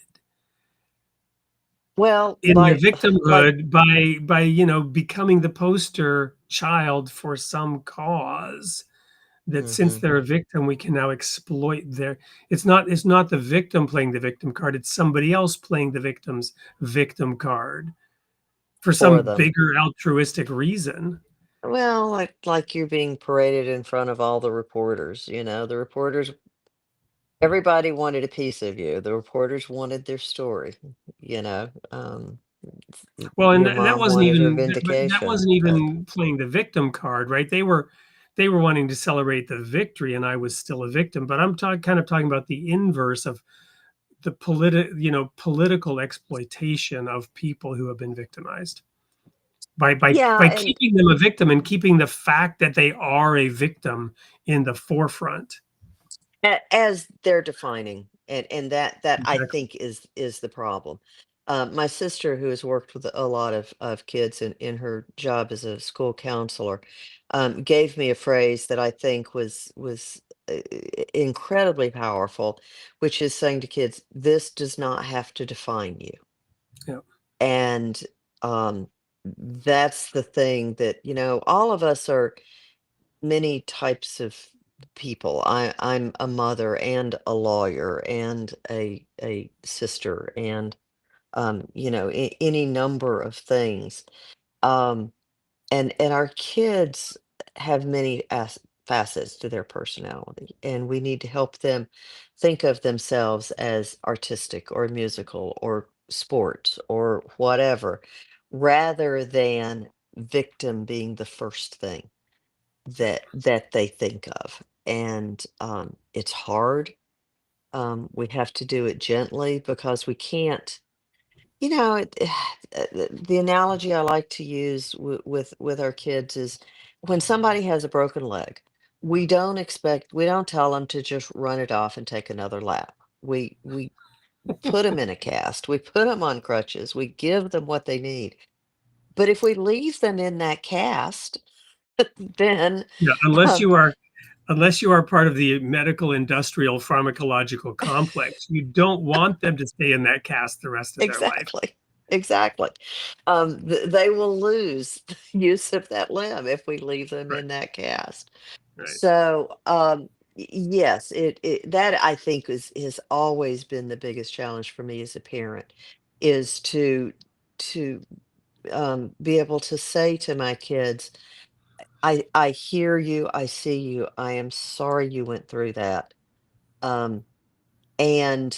Well, in their like victimhood by becoming the poster child for some cause that since mhm, they're a victim, we can now exploit it's not the victim playing the victim card, it's somebody else playing the victim's victim card for for some them. bigger altruistic reason. Well, like you're being paraded in front of all the reporters. The reporters Everybody wanted a piece of you. The reporters wanted their story, you know. Well, Your and that mom wasn't wanted her even but that vindication, wasn't but even playing the victim card, right? They were wanting to celebrate the victory, and I was still a victim. But I'm kind of talking about the inverse of the political exploitation of people who have been victimized by yeah, and keeping them a victim and keeping the fact that they are a victim in the forefront. as they're defining, and that I Exactly. think is the problem. My sister, who has worked with a lot of kids in her job as a school counselor, gave me a phrase that I think was incredibly powerful, which is saying to kids, "This does not have to define you." Yeah. And that's the thing that, all of us are many types of people. I'm a mother and a lawyer and a sister and any number of things. Um, and our kids have many facets to their personality, and we need to help them think of themselves as artistic or musical or sports or whatever, rather than victim being the first thing that they think of. And it's hard. We have to do it gently because we can't, the analogy I like to use with our kids is when somebody has a broken leg, we don't tell them to just run it off and take another lap. We put them in a cast, we put them on crutches, we give them what they need. But if we leave them in that cast, then Yeah, um, unless you are part of the medical industrial pharmacological complex, you don't want them to stay in that cast the rest of their life. exactly, exactly. They will lose use of that limb if we leave them Right, in that cast. right. So, yes, that I think has always been the biggest challenge for me as a parent is to be able to say to my kids, I hear you, I see you, I am sorry you went through that. Um, and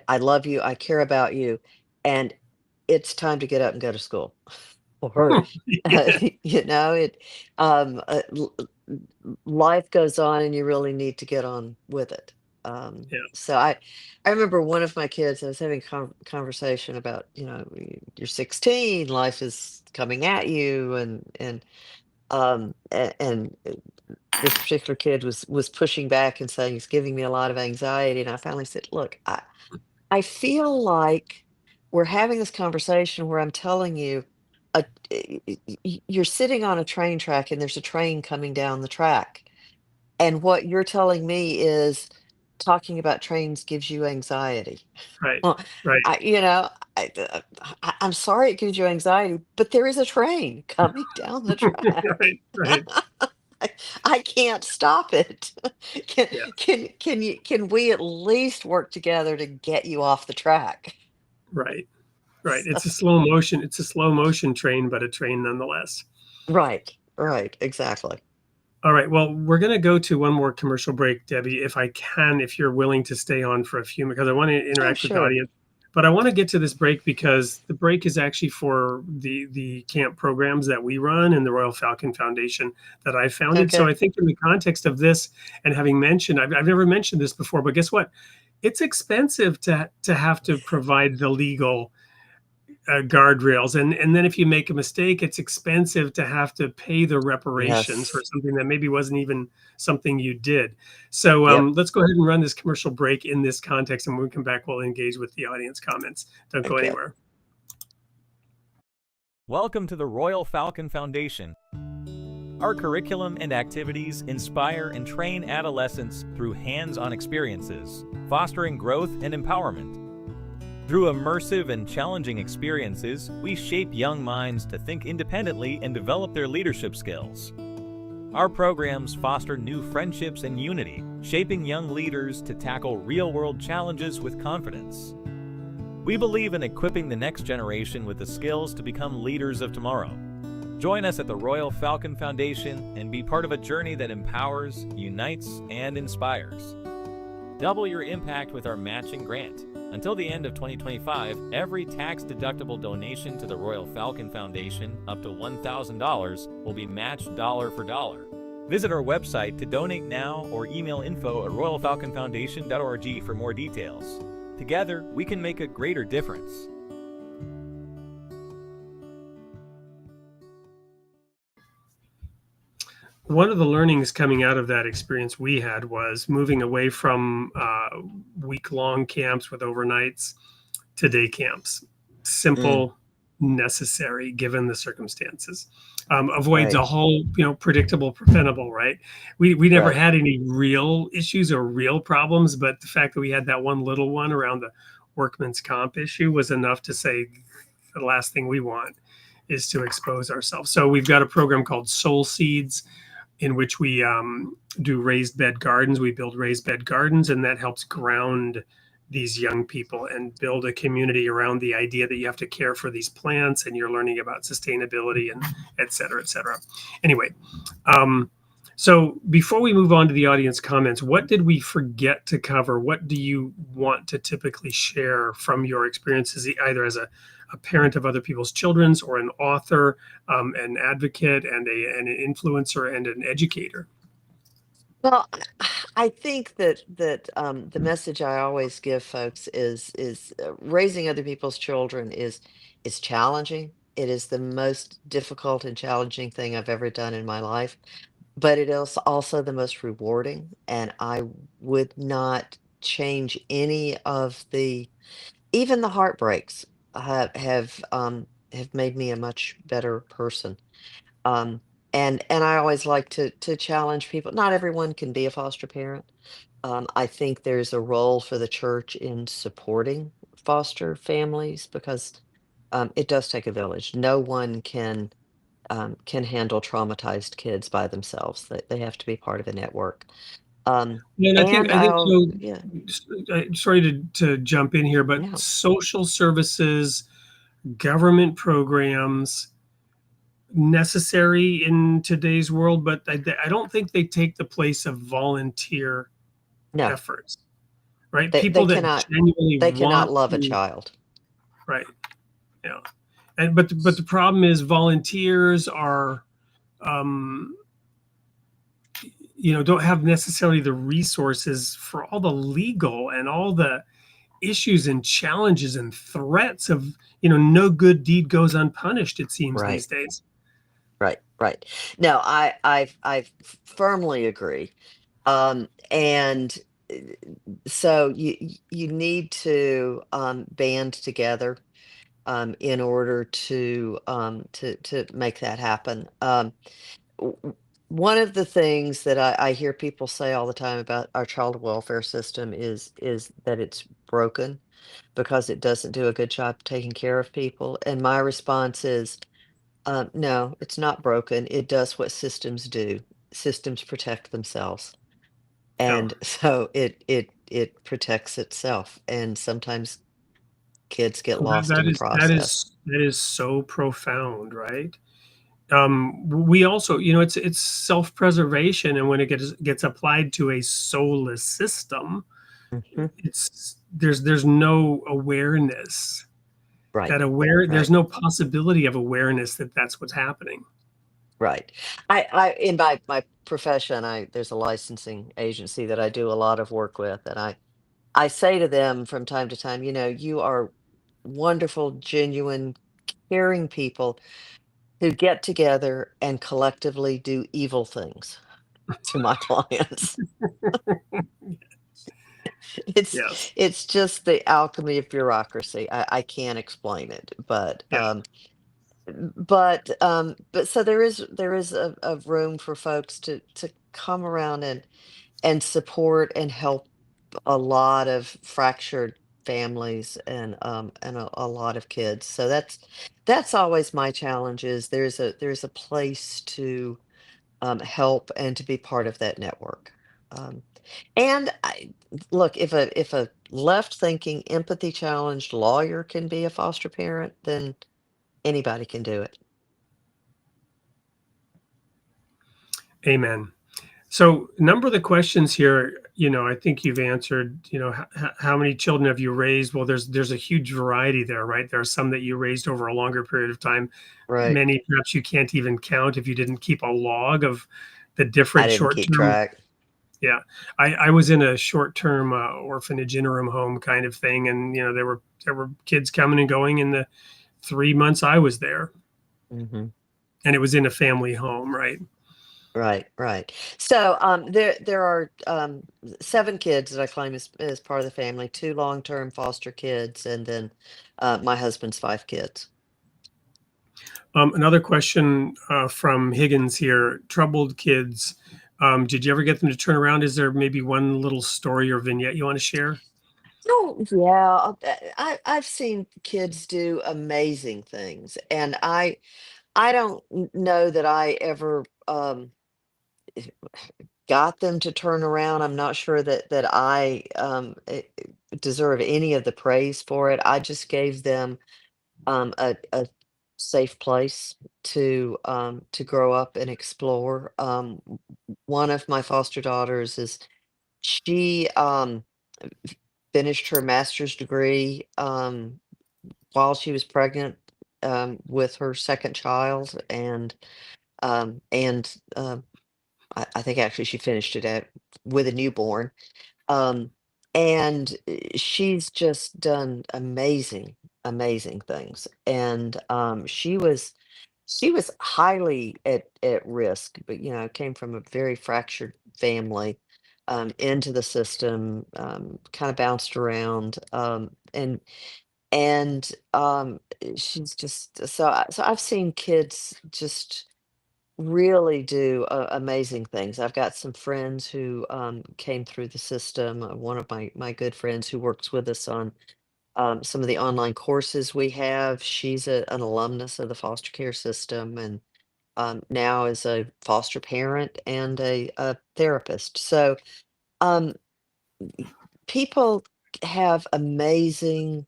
I love you, I care about you, and it's time to get up and go to school. Or, Yeah, it, life goes on and you really need to get on with it. yeah, So I remember one of my kids, I was having conversation about, you're 16, life is coming at you, and this particular kid was pushing back and saying, "He's giving me a lot of anxiety." And I finally said, "Look, I feel like we're having this conversation where I'm telling you, you're sitting on a train track and there's a train coming down the track. And what you're telling me is talking about trains gives you anxiety." right, Well, right. I'm sorry it gives you anxiety, but there is a train coming down the track. Right, right. I, I can't stop it. Can Yeah, can we at least work together to get you off the track? right, right. It's a slow motion train, but a train nonetheless. Right, right, exactly. All right. Well, we're going to go to one more commercial break, Debbie, if I can, if you're willing to stay on for a few minutes, because I want to Oh, interact with the sure. audience. But I want to get to this break because the break is actually for the camp programs that we run and the Royal Falcon Foundation that I founded. So Okay. I think in the context of this and having mentioned, I've never mentioned this before, but guess what? It's expensive to have to provide the legal guardrails, and then if you make a mistake, it's expensive to have to pay the reparations for Yes. something that maybe wasn't even something you did. So Yep. let's go ahead and run this commercial break in this context, and when we come back, we'll engage with the audience comments. Don't go Okay. anywhere. Welcome to the Royal Falcon Foundation. Our curriculum and activities inspire and train adolescents through hands-on experiences, fostering growth and empowerment. Through immersive and challenging experiences, we shape young minds to think independently and develop their leadership skills. Our programs foster new friendships and unity, shaping young leaders to tackle real-world challenges with confidence. We believe in equipping the next generation with the skills to become leaders of tomorrow. Join us at the Royal Falcon Foundation and be part of a journey that empowers, unites, and inspires. Double your impact with our matching grant. Until the end of 2025, every tax-deductible donation to the Royal Falcon Foundation, up to $1,000, will be matched dollar for dollar. Visit our website to donate now or email info@royalfalconfoundation.org for more details. Together, we can make a greater difference. One of the learnings coming out of that experience we had was moving away from week-long camps with overnights to day camps. Simple, necessary, given the circumstances. Avoids a whole, predictable, preventable, right? We never had any real issues or real problems, but the fact that we had that one little one around the workman's comp issue was enough to say the last thing we want is to expose ourselves. So we've got a program called Soul Seeds, in which we do raised bed gardens. We build raised bed gardens, and that helps ground these young people and build a community around the idea that you have to care for these plants, and you're learning about sustainability and et cetera, et cetera. Anyway, so before we move on to the audience comments, what did we forget to cover? What do you want to typically share from your experiences, either as a parent of other people's children's, or an author, an advocate, and an influencer, and an educator? Well, I think that the message I always give folks is raising other people's children is challenging. It is the most difficult and challenging thing I've ever done in my life, but it is also the most rewarding. And I would not change any of even the heartbreaks have made me a much better person. Um, and I always like to challenge people. Not everyone can be a foster parent. I think there's a role for the church in supporting foster families because it does take a village. No one can handle traumatized kids by themselves. They have to be part of a network. And I think so. Yeah. Sorry to jump in here, but social services, government programs, necessary in today's world, but I don't think they take the place of volunteer efforts, right? People that genuinely cannot love a child, right? Yeah, but the problem is volunteers are, don't have necessarily the resources for all the legal and all the issues and challenges and threats of, no good deed goes unpunished, it seems, these days. Right. No, I firmly agree. And so you need to band together in order to make that happen. One of the things that I hear people say all the time about our child welfare system is that it's broken because it doesn't do a good job taking care of people. And my response is, no, it's not broken. It does what systems do. Systems protect themselves. And so it protects itself. And sometimes kids get lost in the process. That is so profound, right? We also, it's self-preservation, and when it gets applied to a soulless system, there's no awareness. Right. There's no possibility of awareness that that's what's happening. Right. I in my profession, there's a licensing agency that I do a lot of work with, and I say to them from time to time, you are wonderful, genuine, caring people who get together and collectively do evil things to my clients. It's just the alchemy of bureaucracy. I can't explain it, but so there is a room for folks to come around and support and help a lot of fractured families and a lot of kids. So that's always my challenge. Is there's a place to help and to be part of that network. And look, if a left-thinking, empathy-challenged lawyer can be a foster parent, then anybody can do it. Amen. So a number of the questions here, I think you've answered, how many children have you raised? Well, there's a huge variety there, right? There are some that you raised over a longer period of time. Right. Many perhaps you can't even count if you didn't keep a log of the I different didn't keep short-term. track. Yeah. I was in a short-term orphanage interim home kind of thing. And, there were kids coming and going in the 3 months I was there. Hmm. And it was in a family home, right? Right, right. So there are 7 kids that I claim as part of the family, 2 long-term foster kids, and then my husband's 5 kids. Another question from Higgins here. Troubled kids. Did you ever get them to turn around? Is there maybe one little story or vignette you want to share? Oh, yeah. I've seen kids do amazing things, and I don't know that I ever got them to turn around. I'm not sure that I deserve any of the praise for it. I just gave them a safe place to grow up and explore. One of my foster daughters she finished her master's degree while she was pregnant with her second child, and I think actually she finished it with a newborn. Um, and she's just done amazing things. And she was highly at risk, but came from a very fractured family, into the system, kind of bounced around, and she's just so I've seen kids just really do amazing things. I've got some friends who came through the system. One of my good friends who works with us on some of the online courses we have. She's an alumnus of the foster care system, and now is a foster parent and a therapist. So um, people have amazing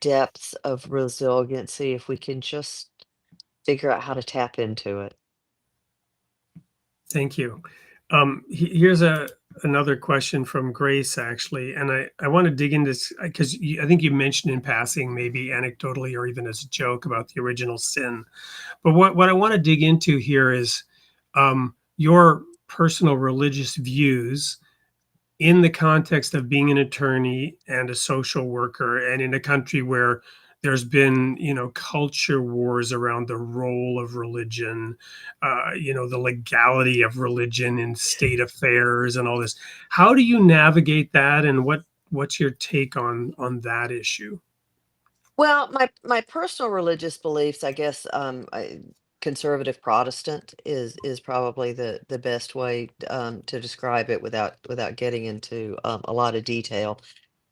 depths of resiliency if we can just figure out how to tap into it. Thank you. Here's another question from Grace, actually, and I want to dig into this because I think you mentioned in passing, maybe anecdotally or even as a joke, about the original sin. But what I want to dig into here is your personal religious views in the context of being an attorney and a social worker, and in a country where there's been, culture wars around the role of religion, the legality of religion in state affairs and all this. How do you navigate that, and what's your take on that issue? Well, my personal religious beliefs, I guess, conservative Protestant is probably the best way to describe it without getting into a lot of detail.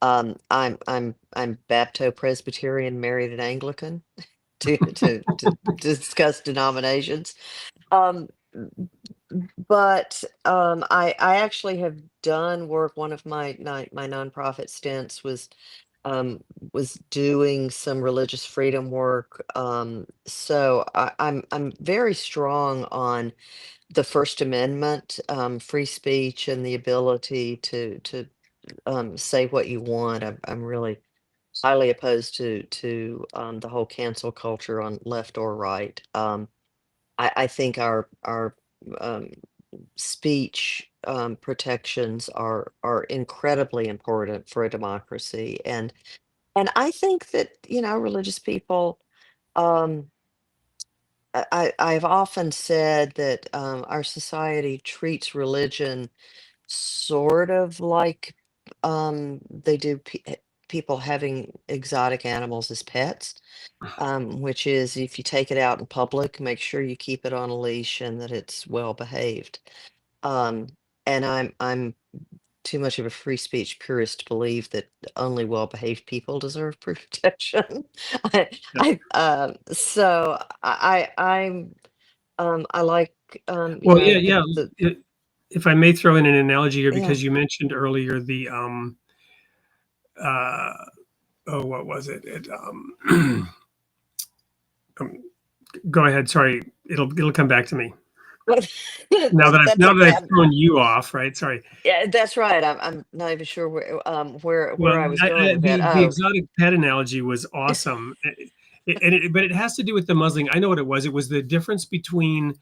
I'm Bapto Presbyterian, married an Anglican to discuss denominations. Um, but I actually have done work. One of my nonprofit stints was doing some religious freedom work. So I'm very strong on the First Amendment, free speech, and the ability to say what you want. I'm really highly opposed to the whole cancel culture on left or right. I think our um, speech protections are incredibly important for a democracy, and I think that, religious people, um, I've often said that our society treats religion sort of like they do people having exotic animals as pets, which is if you take it out in public, make sure you keep it on a leash and that it's well behaved. Um, and I'm too much of a free speech purist to believe that only well-behaved people deserve protection. I, Yeah. I like Well, yeah. the If I may throw in an analogy here, yeah. because you mentioned earlier the uh, oh, what was it? Um, go ahead. Sorry, it'll come back to me. Now that That's I've thrown you off, right? Sorry. yeah, that's right. I'm not even sure Well, where I was going with that. the Oh, exotic pet analogy was awesome, but it has to do with the muzzling. I know what it was. It was the difference between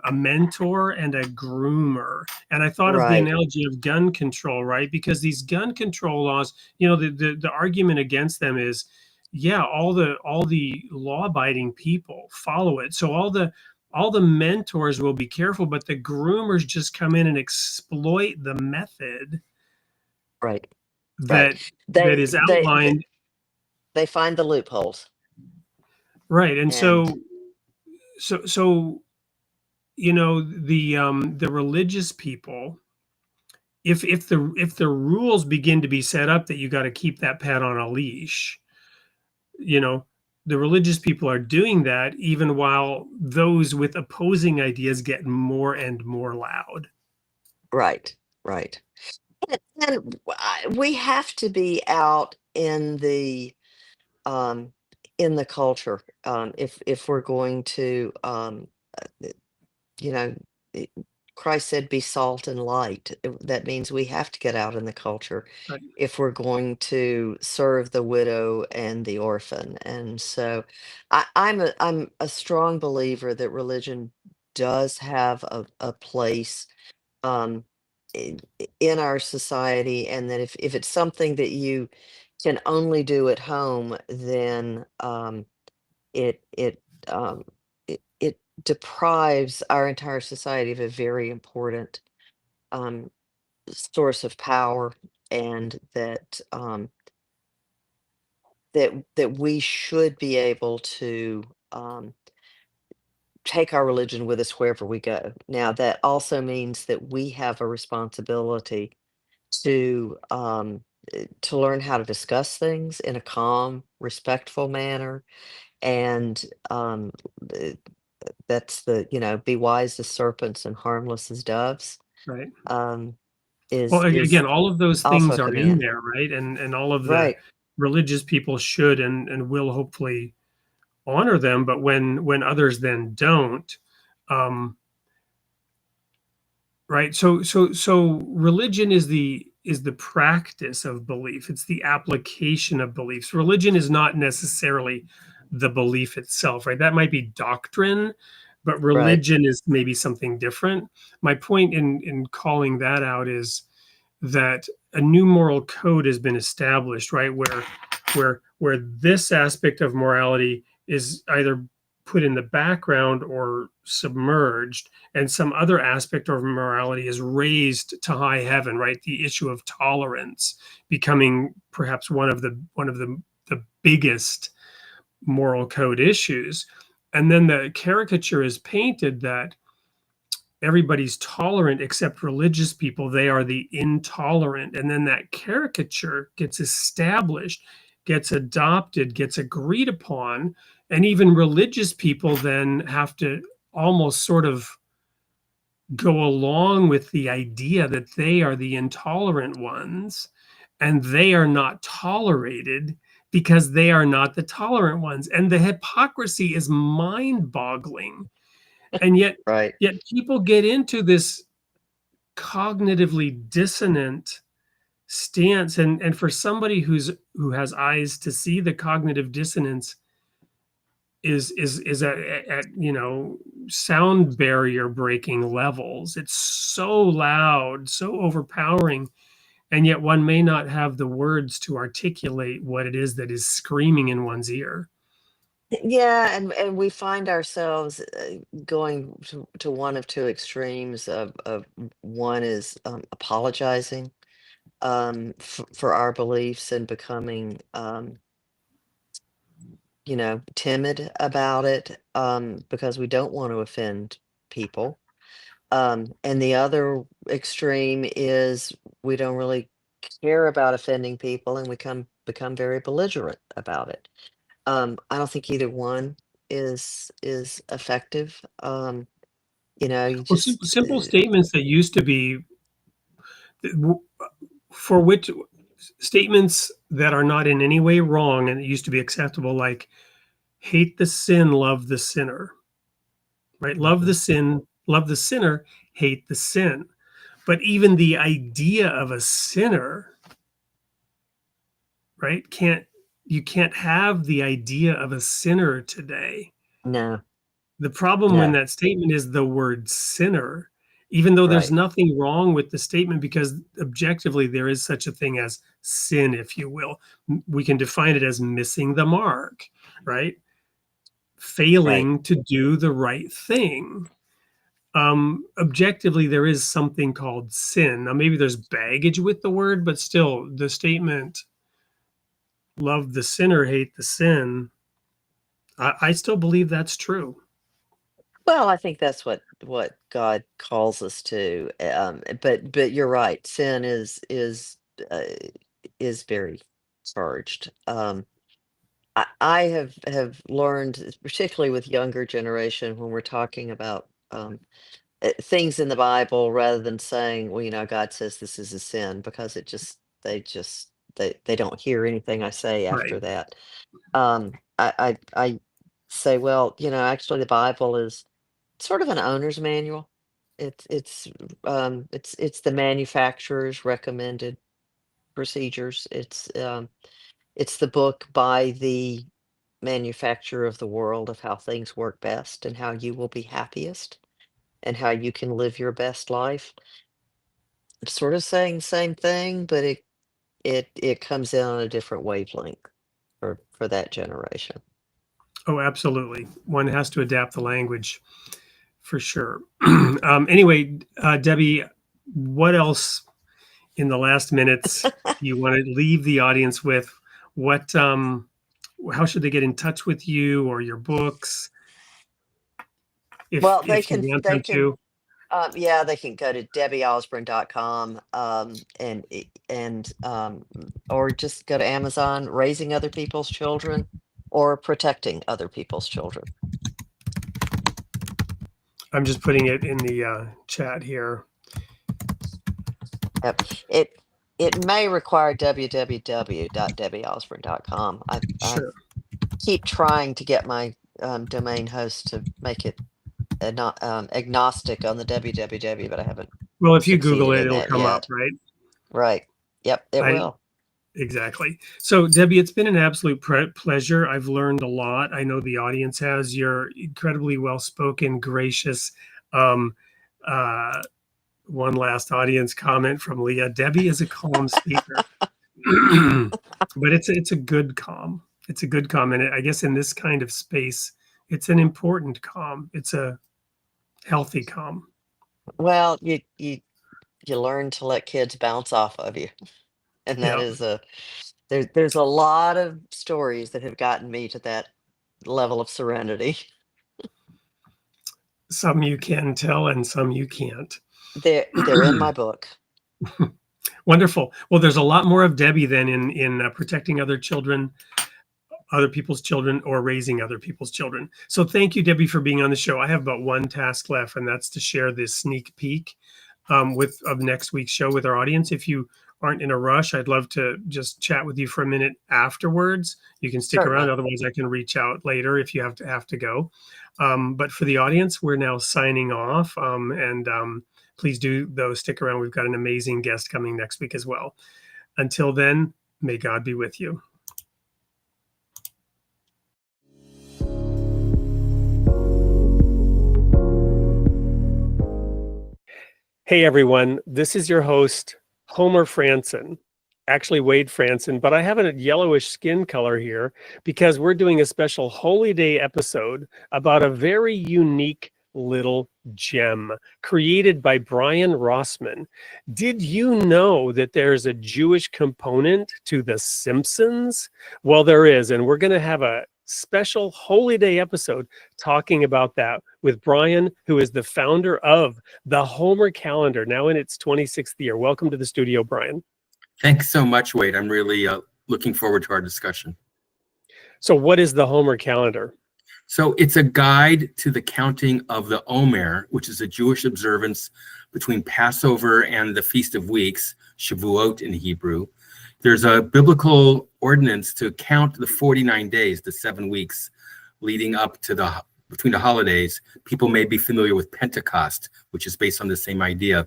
a mentor and a groomer. And I thought of the right, analogy of gun control, right? Because these gun control laws, the argument against them is, yeah, all the law-abiding people follow it. So all the mentors will be careful, but the groomers just come in and exploit the method right, right. that that They is they they, outlined, they find the loopholes, right? And and so the religious people, if the rules begin to be set up that you got to keep that pet on a leash, you know the religious people are doing that even while those with opposing ideas get more and more loud. right, right. And we have to be out um, in the culture if we're going to you know, it- Christ said, "Be salt and light." That means we have to get out in the culture Right. if we're going to serve the widow and the orphan. And so, I'm a strong believer that religion does have a place um, in, in our society, and that if it's something that you can only do at home, then it it it deprives our entire society of a very important um, source of power, and that we should be able to um, take our religion with us wherever we go. Now, that also means that we have a responsibility to learn how to discuss things in a calm, respectful manner, and uh, that's be wise as serpents and harmless as doves, Right. um, Well, is again, all of those also things a are in command. there, right? And all of the Right. religious people should and will hopefully honor them, but when others then don't, um, right? So religion is the practice of belief. It's the application of beliefs. Religion is not necessarily the belief itself, right? That might be doctrine, but Right. religion is maybe something different. My point in calling that out is that a new moral code has been established, right? Where this aspect of morality is either put in the background or submerged, and some other aspect of morality is raised to high heaven, right? The issue of tolerance becoming perhaps one of the biggest moral code issues. And then the caricature is painted that everybody's tolerant except religious people. They are the intolerant. And then that caricature gets established, gets adopted, gets agreed upon. And even religious people then have to almost sort of go along with the idea that they are the intolerant ones and they are not tolerated because they are not the tolerant ones. And the hypocrisy is mind boggling. And yet, Right. yet people get into this cognitively dissonant stance, and for somebody who has eyes to see, the cognitive dissonance is at sound barrier breaking levels. It's so loud, so overpowering, and yet one may not have the words to articulate what it is that is screaming in one's ear. Yeah, and we find ourselves going to one of two extremes of one is apologizing for our beliefs and becoming timid about it because we don't want to offend people. And the other extreme is we don't really care about offending people and we become very belligerent about it. I don't think either one is effective. You Well, just simple statements that used to be for which statements that are not in any way wrong and it used to be acceptable, like hate the sin, love the sinner, right? Love the sin, Love the sinner, hate the sin. But even the idea of a sinner, right? You can't have the idea of a sinner today. No. The problem No. in that statement is the word sinner, even though there's Right. nothing wrong with the statement, because objectively there is such a thing as sin, if you will. We can define it as missing the mark, right? Failing to do the right thing. Objectively, there is something called sin. Now, maybe there's baggage with the word, but still, the statement, love the sinner, hate the sin, I still believe that's true. Well, I think that's what God calls us to. But you're right. Sin is very charged. I have learned, particularly with younger generation, when we're talking about things in the Bible, rather than saying, well, God says this is a sin, because they don't hear anything I say Right. after that. I say, well, actually the Bible is sort of an owner's manual. It's the manufacturer's recommended procedures. It's the book by the manufacturer of the world of how things work best and how you will be happiest and how you can live your best life. It's sort of saying the same thing, but it comes in on a different wavelength for that generation. Oh, absolutely. One has to adapt the language for sure. Anyway, Debbie, what else in the last minutes you want to leave the audience with? What, how should they get in touch with you or your books? If Well, you want them to. Yeah, they can go to debbieausburn.com, or just go to Amazon, Raising Other People's Children or Protecting Other People's Children. I'm just putting it in the chat here. Yep. It may require www.debbieausburn.com. I keep trying to get my domain host to make it agnostic on the www, but I haven't. Well, if you Google succeeded it, in it'll that come up, yet. right? Right. Yep, it will. Exactly. So, Debbie, it's been an absolute pleasure. I've learned a lot. I know the audience has. You're incredibly well-spoken, gracious. One last audience comment from Leah. Debbie is a calm speaker, but it's a good calm. It's a good calm, and I guess in this kind of space, it's an important calm. It's a healthy calm. Well, you learn to let kids bounce off of you, and that is there's a lot of stories that have gotten me to that level of serenity. Some you can tell, and some you can't. They're in my book. Wonderful. Well, there's a lot more of Debbie then in protecting other children, other people's children, or raising other people's children. So thank you, Debbie, for being on the show. I have about one task left, and that's to share this sneak peek of next week's show with our audience. If you aren't in a rush, I'd love to just chat with you for a minute afterwards. You can stick around. Otherwise, I can reach out later if you have to go. But for the audience, we're now signing off. Please do, though, stick around. We've got an amazing guest coming next week as well. Until then, may God be with you. Hey, everyone. This is your host, Homer Franson. Actually, Wade Franson, but I have a yellowish skin color here because we're doing a special Holy Day episode about a very unique little gem created by Brian Rossman. Did you know that there's a Jewish component to The Simpsons? Well, there is, and we're going to have a special Holy Day episode talking about that with Brian, who is the founder of the Homer Calendar, now in its 26th year. Welcome to the studio, Brian. Thanks so much, Wade. I'm really looking forward to our discussion. So what is the Homer Calendar? So it's a guide to the counting of the Omer, which is a Jewish observance between Passover and the Feast of Weeks, Shavuot in Hebrew. There's a biblical ordinance to count the 49 days, the 7 weeks leading up to the between the holidays, people may be familiar with Pentecost, which is based on the same idea.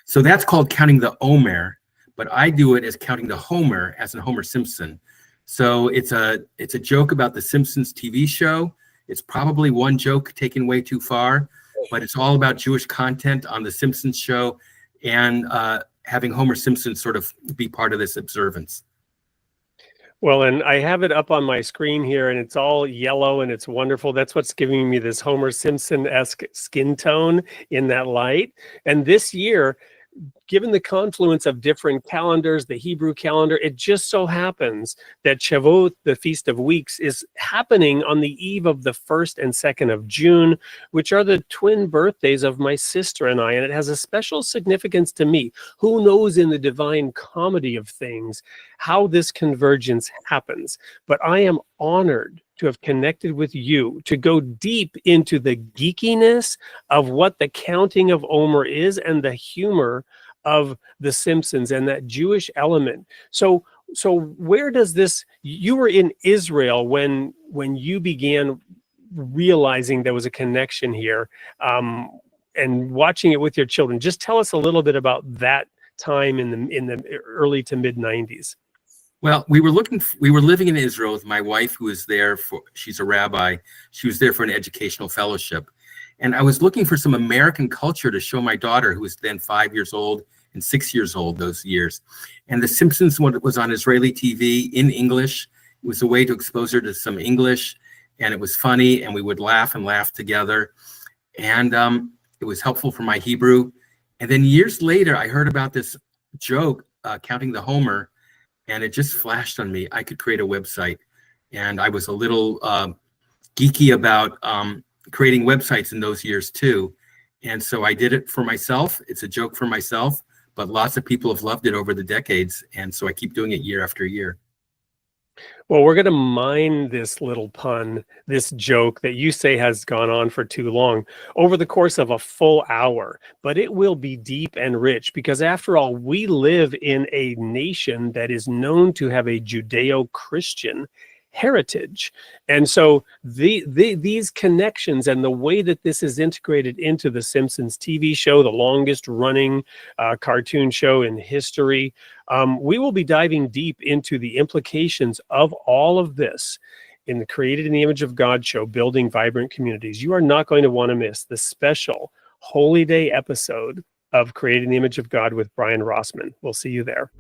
So that's called counting the Omer, but I do it as counting the Homer, as in Homer Simpson. So it's a joke about the Simpsons TV show. It's probably one joke taken way too far, but it's all about Jewish content on the Simpsons show, and having Homer Simpson sort of be part of this observance. Well, and I have it up on my screen here, and it's all yellow, and it's wonderful. That's what's giving me this Homer Simpson-esque skin tone in that light. And this year, given the confluence of different calendars, the Hebrew calendar, it just so happens that Shavuot, the Feast of Weeks, is happening on the eve of the 1st and 2nd of June, which are the twin birthdays of my sister and I, and it has a special significance to me. Who knows in the divine comedy of things how this convergence happens? But I am honored to have connected with you, to go deep into the geekiness of what the counting of Omer is and the humor of the Simpsons and that Jewish element. So where does this, you were in Israel when you began realizing there was a connection here, and watching it with your children. Just tell us a little bit about that time in the early to mid 90s. Well, we were living in Israel with my wife, who was there she's a rabbi. She was there for an educational fellowship. And I was looking for some American culture to show my daughter, who was then 5 years old and 6 years old those years. And The Simpsons was on Israeli TV in English. It was a way to expose her to some English, and it was funny, and we would laugh and laugh together. And it was helpful for my Hebrew. And then years later, I heard about this joke, counting the Homer, and it just flashed on me. I could create a website, and I was a little geeky about creating websites in those years too. And so I did it for myself. It's a joke for myself, but lots of people have loved it over the decades. And so I keep doing it year after year. Well, we're going to mine this little pun, this joke that you say has gone on for too long, over the course of a full hour. But it will be deep and rich because, after all, we live in a nation that is known to have a Judeo-Christian heritage. And so these connections and the way that this is integrated into the Simpsons TV show, the longest running cartoon show in history, we will be diving deep into the implications of all of this in the Created in the Image of God show, Building Vibrant Communities. You are not going to want to miss the special Holy Day episode of Created in the Image of God with Brian Rossman. We'll see you there.